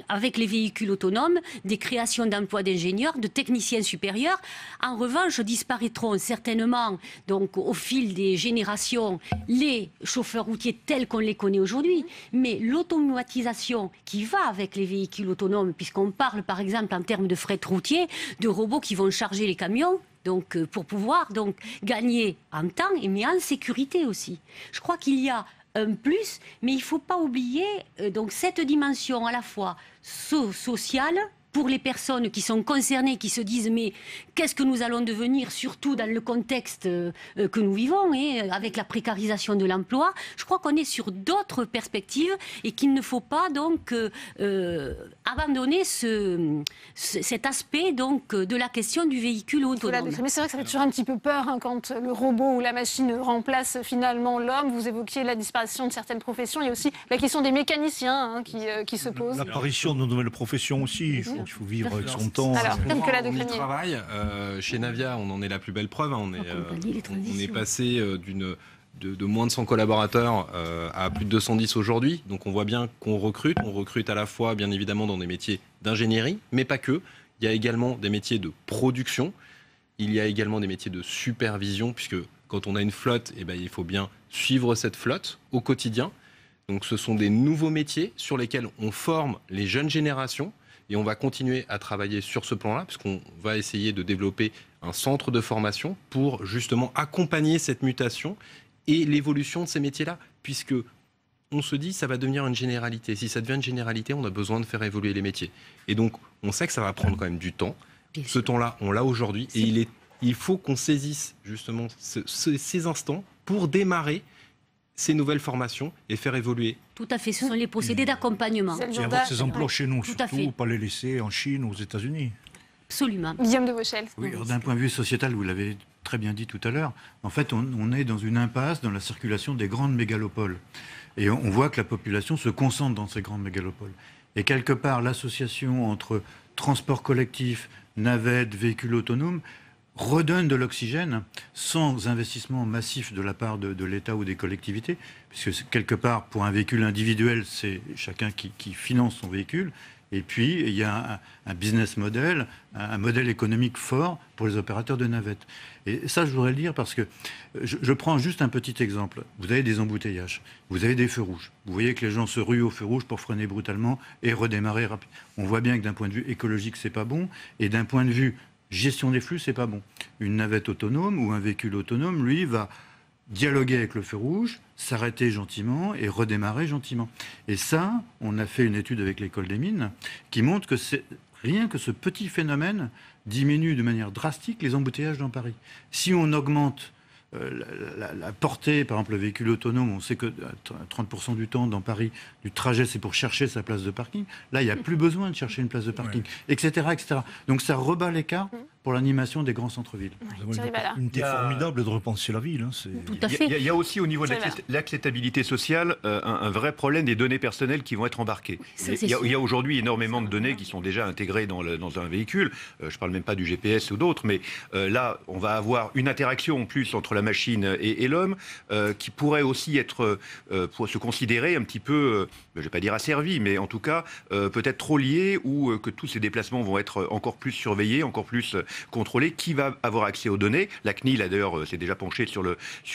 avec les véhicules autonomes, des créations d'emplois d'ingénieurs, de techniciens supérieurs. En revanche, disparaîtront certainement, donc, au fil des générations, les chauffeurs routiers tels qu'on les connaît aujourd'hui, mais l'automatisation qui va avec les véhicules autonomes, puisqu'on parle par exemple en termes de fret routier, de robots qui vont charger les camions, Donc, pour pouvoir donc gagner en temps mais en sécurité aussi. Je crois qu'il y a un plus, mais il ne faut pas oublier donc cette dimension à la fois sociale pour les personnes qui sont concernées, qui se disent mais qu'est-ce que nous allons devenir, surtout dans le contexte que nous vivons et avec la précarisation de l'emploi. Je crois qu'on est sur d'autres perspectives et qu'il ne faut pas donc abandonner cet aspect donc de la question du véhicule autonome. Mais c'est vrai que ça fait toujours un petit peu peur quand le robot ou la machine remplace finalement l'homme. Vous évoquiez la disparition de certaines professions. Il y a aussi la question des mécaniciens qui se pose. L'apparition de nouvelles professions aussi. Il faut vivre avec son temps. Alors, on y travaille. Chez Navia, on en est la plus belle preuve. On est passé de moins de 100 collaborateurs à plus de 210 aujourd'hui. Donc on voit bien qu'on recrute. On recrute à la fois, bien évidemment, dans des métiers d'ingénierie, mais pas que. Il y a également des métiers de production. Il y a également des métiers de supervision, puisque quand on a une flotte, il faut bien suivre cette flotte au quotidien. Donc ce sont des nouveaux métiers sur lesquels on forme les jeunes générations. Et on va continuer à travailler sur ce plan-là, puisqu'on va essayer de développer un centre de formation pour justement accompagner cette mutation et l'évolution de ces métiers-là, puisque on se dit ça va devenir une généralité. Si ça devient une généralité, on a besoin de faire évoluer les métiers. Et donc, on sait que ça va prendre quand même du temps. Ce temps-là, on l'a aujourd'hui. Et il faut qu'on saisisse justement ces instants pour démarrer ces nouvelles formations et faire évoluer. Tout à fait, ce sont les procédés d'accompagnement. Et avoir ces emplois chez nous, surtout, pas les laisser en Chine ou aux États-Unis. Absolument. Guillaume de Vauchel. Oui, d'un point de vue sociétal, vous l'avez très bien dit tout à l'heure, en fait, on est dans une impasse dans la circulation des grandes mégalopoles. Et on voit que la population se concentre dans ces grandes mégalopoles. Et quelque part, l'association entre transport collectif, navettes, véhicules autonomes, redonne de l'oxygène sans investissement massif de la part de l'État ou des collectivités, puisque quelque part, pour un véhicule individuel, c'est chacun qui finance son véhicule. Et puis, il y a un business model, un modèle économique fort pour les opérateurs de navettes. Et ça, je voudrais le dire parce que je prends juste un petit exemple. Vous avez des embouteillages, vous avez des feux rouges. Vous voyez que les gens se ruent aux feux rouges pour freiner brutalement et redémarrer rapidement. On voit bien que d'un point de vue écologique, c'est pas bon. Et d'un point de vue gestion des flux, c'est pas bon. Une navette autonome ou un véhicule autonome, lui, va dialoguer avec le feu rouge, s'arrêter gentiment et redémarrer gentiment. Et ça, on a fait une étude avec l'école des mines qui montre que rien que ce petit phénomène diminue de manière drastique les embouteillages dans Paris. Si on augmente la portée, par exemple le véhicule autonome, on sait que 30% du temps dans Paris, du trajet, c'est pour chercher sa place de parking. Là, il n'y a plus besoin de chercher une place de parking, etc., etc. Donc ça rebat l'écart pour l'animation des grands centres-villes. Une idée formidable de repenser la ville. Tout à fait. Il y a aussi au niveau de l'acceptabilité sociale un vrai problème des données personnelles qui vont être embarquées. Il y a aujourd'hui énormément de données qui sont déjà intégrées dans un véhicule. Je ne parle même pas du GPS ou d'autres, mais là, on va avoir une interaction en plus entre la machine et l'homme qui pourrait aussi être, pour se considérer un petit peu, je ne vais pas dire asservi, mais en tout cas peut-être trop lié, ou que tous ces déplacements vont être encore plus surveillés, encore plus contrôlés. Qui va avoir accès aux données? La CNIL a d'ailleurs s'est déjà penchée sur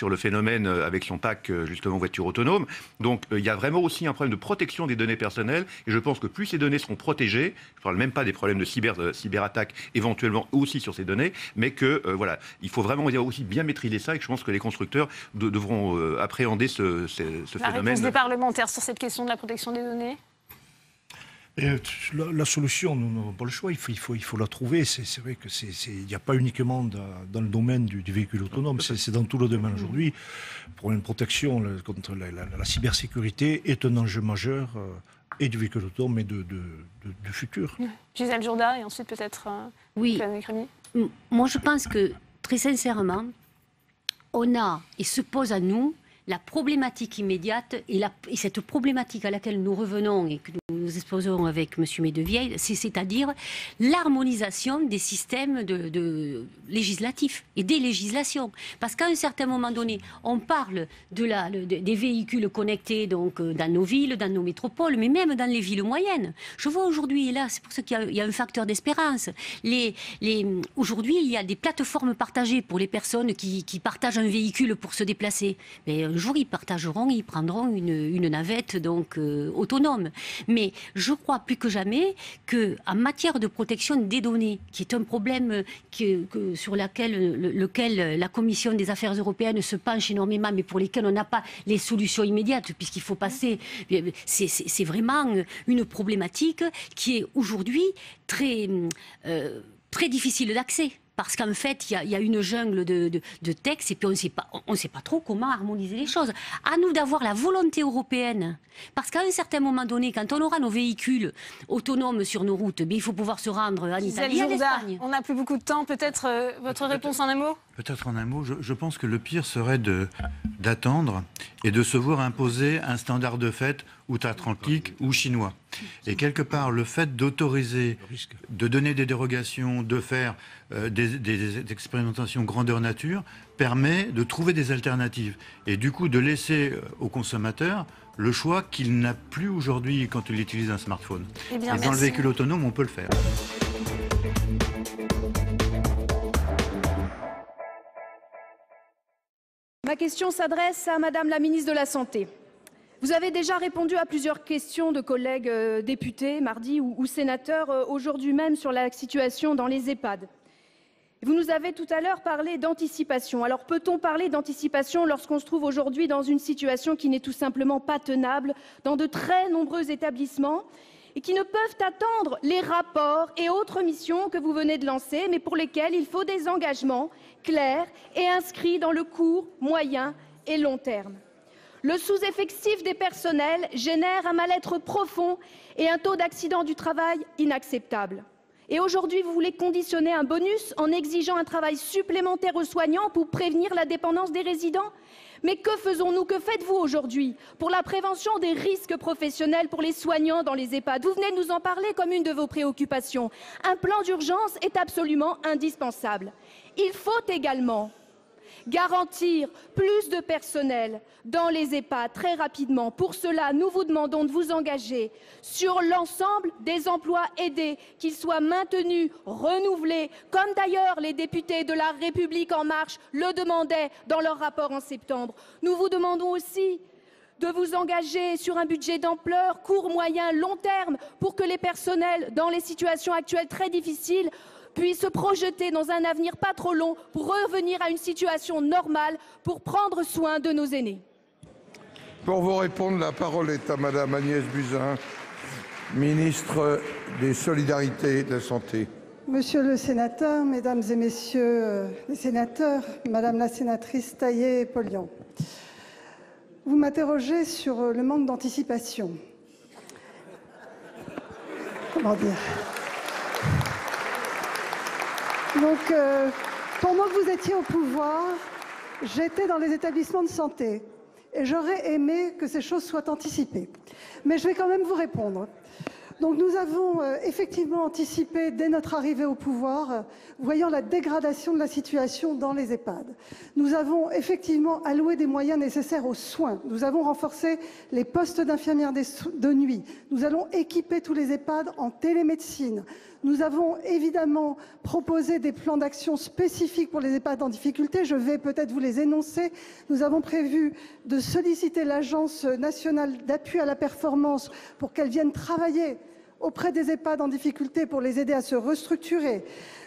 le phénomène avec son pack justement voiture autonome. Donc il y a vraiment aussi un problème de protection des données personnelles, et je pense que plus ces données seront protégées, je ne parle même pas des problèmes de cyberattaque éventuellement aussi sur ces données, mais que voilà, il faut vraiment aussi bien maîtriser ça, et que je pense que les constructeurs devront appréhender ce phénomène. La réponse des parlementaires sur cette question de la protection des données? Et la solution, nous n'avons pas le choix, il faut la trouver. C'est vrai que il n'y a pas uniquement dans le domaine du véhicule autonome, c'est dans tout le domaine aujourd'hui. Pour une protection contre la cybersécurité est un enjeu majeur, et du véhicule autonome, mais du futur. Gisèle Jourda, et ensuite peut-être oui. Moi, je pense que, très sincèrement, on a et se pose à nous la problématique immédiate et cette problématique à laquelle nous revenons et que nous exposons avec M. Medevielle, c'est-à-dire l'harmonisation des systèmes législatifs et des législations. Parce qu'à un certain moment donné, on parle des véhicules connectés donc, dans nos villes, dans nos métropoles, mais même dans les villes moyennes. Je vois aujourd'hui, et là c'est pour ça qu'il y a un facteur d'espérance, aujourd'hui il y a des plateformes partagées pour les personnes qui partagent un véhicule pour se déplacer. Mais un jour ils partageront, ils prendront une navette donc autonome. Mais je crois plus que jamais qu'en matière de protection des données, qui est un problème sur lequel la Commission des affaires européennes se penche énormément, mais pour lesquels on n'a pas les solutions immédiates, puisqu'il faut passer... C'est vraiment une problématique qui est aujourd'hui très difficile d'accès. Parce qu'en fait, il y a une jungle de textes et puis on ne sait pas trop comment harmoniser les choses. À nous d'avoir la volonté européenne. Parce qu'à un certain moment donné, quand on aura nos véhicules autonomes sur nos routes, il faut pouvoir se rendre en Italie et en Espagne. On n'a plus beaucoup de temps. Peut-être votre réponse en un mot ? Peut-être en un mot. Je pense que le pire serait d'attendre et de se voir imposer un standard de fait outre-Atlantique ou chinois. Et quelque part, le fait d'autoriser, de donner des dérogations, de faire des expérimentations grandeur nature, permet de trouver des alternatives. Et du coup, de laisser au consommateur le choix qu'il n'a plus aujourd'hui quand il utilise un smartphone. Eh bien, et dans le véhicule autonome, on peut le faire. Ma question s'adresse à Madame la ministre de la Santé. Vous avez déjà répondu à plusieurs questions de collègues députés mardi ou sénateurs aujourd'hui même sur la situation dans les EHPAD. Vous nous avez tout à l'heure parlé d'anticipation. Alors peut-on parler d'anticipation lorsqu'on se trouve aujourd'hui dans une situation qui n'est tout simplement pas tenable dans de très nombreux établissements et qui ne peuvent attendre les rapports et autres missions que vous venez de lancer, mais pour lesquels il faut des engagements clairs et inscrits dans le court, moyen et long terme. Le sous-effectif des personnels génère un mal-être profond et un taux d'accident du travail inacceptable. Et aujourd'hui, vous voulez conditionner un bonus en exigeant un travail supplémentaire aux soignants pour prévenir la dépendance des résidents ? Mais que faisons-nous, que faites-vous aujourd'hui pour la prévention des risques professionnels pour les soignants dans les EHPAD ? Vous venez de nous en parler comme une de vos préoccupations. Un plan d'urgence est absolument indispensable. Il faut également garantir plus de personnel dans les EHPAD très rapidement. Pour cela, nous vous demandons de vous engager sur l'ensemble des emplois aidés, qu'ils soient maintenus, renouvelés, comme d'ailleurs les députés de La République En Marche le demandaient dans leur rapport en septembre. Nous vous demandons aussi de vous engager sur un budget d'ampleur, court, moyen, long terme, pour que les personnels, dans les situations actuelles très difficiles, puissent se projeter dans un avenir pas trop long pour revenir à une situation normale, pour prendre soin de nos aînés. Pour vous répondre, la parole est à Madame Agnès Buzyn, ministre des Solidarités et de la Santé. Monsieur le sénateur, Mesdames et Messieurs les sénateurs, Madame la sénatrice Taillé-Polian, vous m'interrogez sur le manque d'anticipation. Comment dire ? Donc, pendant que vous étiez au pouvoir, j'étais dans les établissements de santé et j'aurais aimé que ces choses soient anticipées. Mais je vais quand même vous répondre. Donc nous avons effectivement anticipé dès notre arrivée au pouvoir, voyant la dégradation de la situation dans les EHPAD. Nous avons effectivement alloué des moyens nécessaires aux soins. Nous avons renforcé les postes d'infirmières de nuit. Nous allons équiper tous les EHPAD en télémédecine. Nous avons évidemment proposé des plans d'action spécifiques pour les EHPAD en difficulté. Je vais peut-être vous les énoncer. Nous avons prévu de solliciter l'Agence nationale d'appui à la performance pour qu'elle vienne travailler auprès des EHPAD en difficulté pour les aider à se restructurer.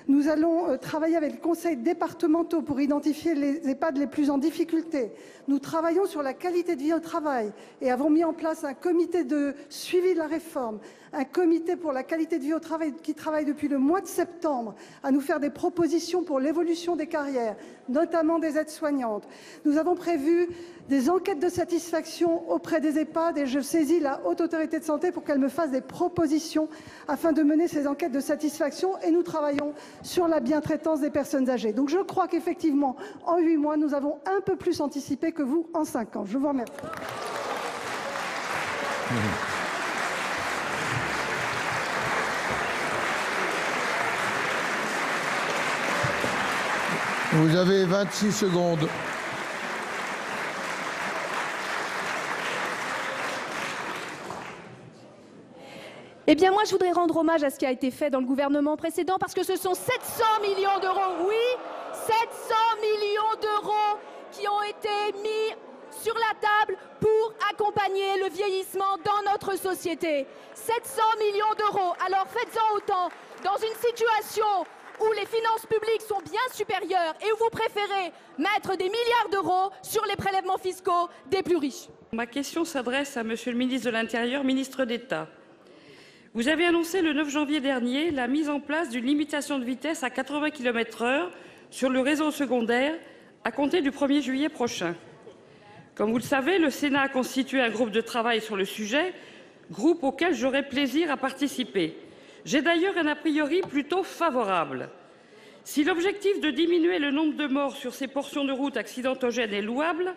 Nous allons travailler avec les conseils départementaux pour identifier les EHPAD les plus en difficulté. Nous travaillons sur la qualité de vie au travail et avons mis en place un comité de suivi de la réforme, un comité pour la qualité de vie au travail qui travaille depuis le mois de septembre à nous faire des propositions pour l'évolution des carrières, notamment des aides-soignantes. Nous avons prévu des enquêtes de satisfaction auprès des EHPAD et je saisis la Haute Autorité de Santé pour qu'elle me fasse des propositions afin de mener ces enquêtes de satisfaction et nous travaillons sur la bientraitance des personnes âgées. Donc je crois qu'effectivement, en 8 mois, nous avons un peu plus anticipé que vous en 5 ans. Je vous remercie. Vous avez 26 secondes. Eh bien, moi, je voudrais rendre hommage à ce qui a été fait dans le gouvernement précédent parce que ce sont 700 millions d'euros, oui, 700 millions d'euros qui ont été mis sur la table pour accompagner le vieillissement dans notre société. 700 millions d'euros. Alors faites-en autant dans une situation où les finances publiques sont bien supérieures et où vous préférez mettre des milliards d'euros sur les prélèvements fiscaux des plus riches. Ma question s'adresse à Monsieur le ministre de l'Intérieur, ministre d'État. Vous avez annoncé le 9 janvier dernier la mise en place d'une limitation de vitesse à 80 km/h sur le réseau secondaire à compter du 1er juillet prochain. Comme vous le savez, le Sénat a constitué un groupe de travail sur le sujet, groupe auquel j'aurai plaisir à participer. J'ai d'ailleurs un a priori plutôt favorable. Si l'objectif de diminuer le nombre de morts sur ces portions de route accidentogènes est louable,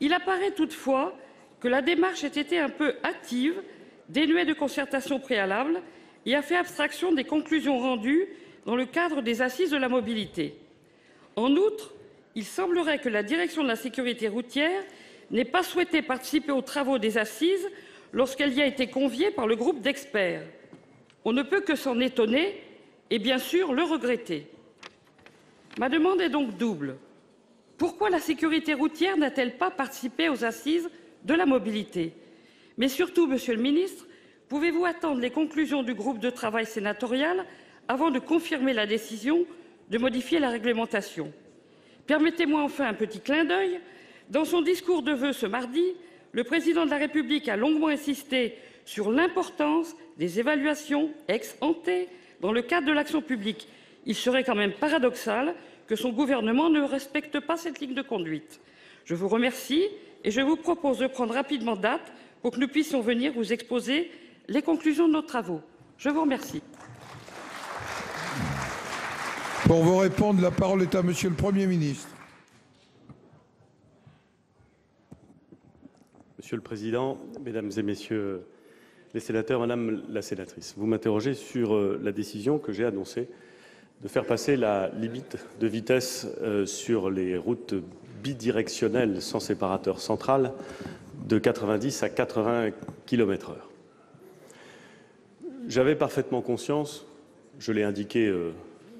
il apparaît toutefois que la démarche ait été un peu hâtive, dénuée de concertation préalable et a fait abstraction des conclusions rendues dans le cadre des assises de la mobilité. En outre, il semblerait que la direction de la sécurité routière n'ait pas souhaité participer aux travaux des assises lorsqu'elle y a été conviée par le groupe d'experts. On ne peut que s'en étonner et bien sûr le regretter. Ma demande est donc double. Pourquoi la sécurité routière n'a-t-elle pas participé aux assises de la mobilité? Mais surtout, Monsieur le ministre, pouvez-vous attendre les conclusions du groupe de travail sénatorial avant de confirmer la décision de modifier la réglementation? Permettez-moi enfin un petit clin d'œil. Dans son discours de vœux ce mardi, le président de la République a longuement insisté sur l'importance des évaluations ex ante dans le cadre de l'action publique. Il serait quand même paradoxal que son gouvernement ne respecte pas cette ligne de conduite. Je vous remercie et je vous propose de prendre rapidement date pour que nous puissions venir vous exposer les conclusions de nos travaux. Je vous remercie. Pour vous répondre, la parole est à Monsieur le Premier ministre. Monsieur le Président, Mesdames et Messieurs les sénateurs, Madame la sénatrice, vous m'interrogez sur la décision que j'ai annoncée de faire passer la limite de vitesse sur les routes bidirectionnelles sans séparateur central de 90 à 80 km/h. J'avais parfaitement conscience, je l'ai indiqué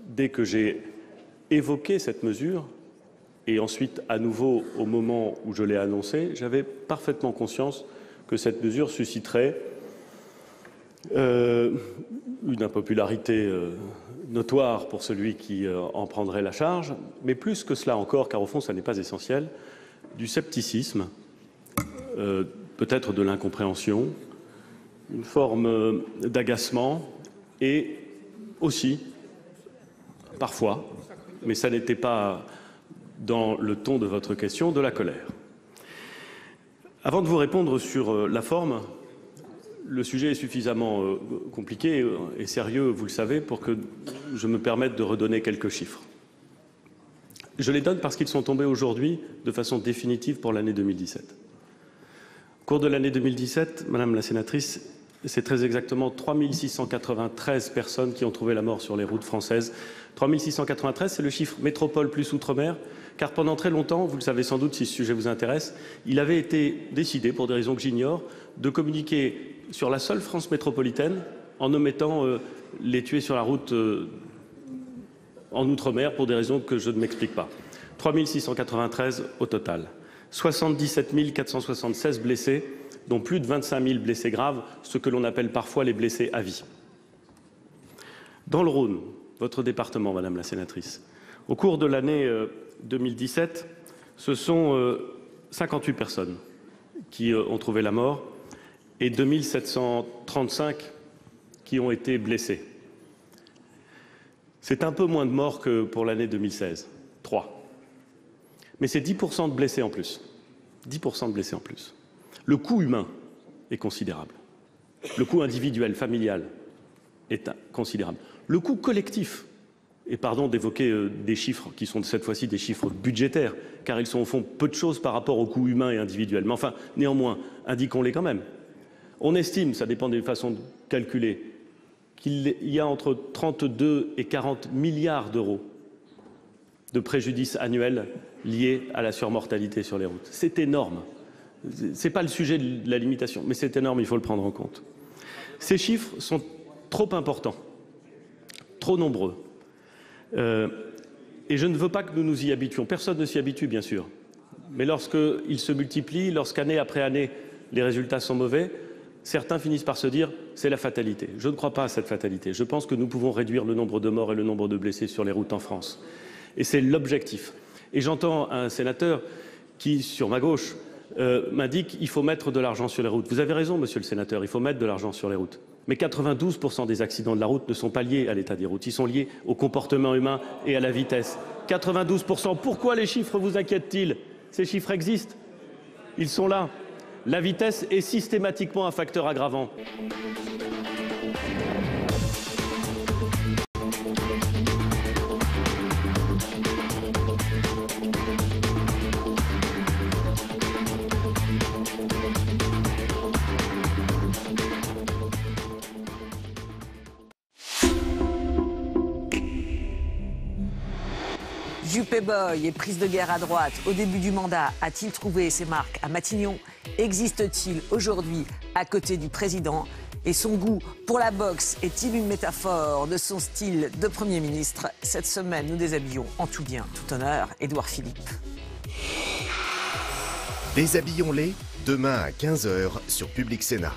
dès que j'ai évoqué cette mesure, et ensuite à nouveau au moment où je l'ai annoncé, j'avais parfaitement conscience que cette mesure susciterait une impopularité notoire pour celui qui en prendrait la charge, mais plus que cela encore, car au fond ça n'est pas essentiel, du scepticisme, peut-être de l'incompréhension, une forme d'agacement et aussi, parfois, mais ça n'était pas dans le ton de votre question, de la colère. Avant de vous répondre sur la forme, le sujet est suffisamment compliqué et sérieux, vous le savez, pour que je me permette de redonner quelques chiffres. Je les donne parce qu'ils sont tombés aujourd'hui de façon définitive pour l'année 2017. Au cours de l'année 2017, Madame la sénatrice, c'est très exactement 3 693 personnes qui ont trouvé la mort sur les routes françaises. 3 693, c'est le chiffre métropole plus outre-mer, car pendant très longtemps, vous le savez sans doute si ce sujet vous intéresse, il avait été décidé, pour des raisons que j'ignore, de communiquer sur la seule France métropolitaine en omettant les tués sur la route en outre-mer pour des raisons que je ne m'explique pas. 3 693 au total. 77 476 blessés, dont plus de 25 000 blessés graves, ce que l'on appelle parfois les blessés à vie. Dans le Rhône, votre département, Madame la sénatrice, au cours de l'année 2017, ce sont 58 personnes qui ont trouvé la mort et 2735 qui ont été blessés. C'est un peu moins de morts que pour l'année 2016, 3. Mais c'est 10% de blessés en plus. 10% de blessés en plus. Le coût humain est considérable. Le coût individuel, familial est considérable. Le coût collectif, et pardon d'évoquer des chiffres qui sont cette fois-ci des chiffres budgétaires, car ils sont au fond peu de choses par rapport au coût humain et individuel. Mais enfin, néanmoins, indiquons-les quand même. On estime, ça dépend des façons de calculer, qu'il y a entre 32 et 40 milliards d'euros de préjudices annuels liés à la surmortalité sur les routes. C'est énorme. Ce n'est pas le sujet de la limitation, mais c'est énorme, il faut le prendre en compte. Ces chiffres sont trop importants, trop nombreux. Et je ne veux pas que nous nous y habituions. Personne ne s'y habitue, bien sûr. Mais lorsqu'ils se multiplient, lorsqu'année après année, les résultats sont mauvais, certains finissent par se dire « c'est la fatalité ». Je ne crois pas à cette fatalité. Je pense que nous pouvons réduire le nombre de morts et le nombre de blessés sur les routes en France. Et c'est l'objectif. Et j'entends un sénateur qui, sur ma gauche, m'indique qu'il faut mettre de l'argent sur les routes. Vous avez raison, monsieur le sénateur, il faut mettre de l'argent sur les routes. Mais 92% des accidents de la route ne sont pas liés à l'état des routes. Ils sont liés au comportement humain et à la vitesse. 92%. Pourquoi les chiffres vous inquiètent-ils? Ces chiffres existent. Ils sont là. La vitesse est systématiquement un facteur aggravant. Juppé-Boy et prise de guerre à droite au début du mandat, a-t-il trouvé ses marques à Matignon? Existe-t-il aujourd'hui à côté du président? Et son goût pour la boxe est-il une métaphore de son style de Premier ministre? Cette semaine, nous déshabillons en tout bien, tout honneur, Édouard Philippe. Déshabillons-les, demain à 15h sur Public Sénat.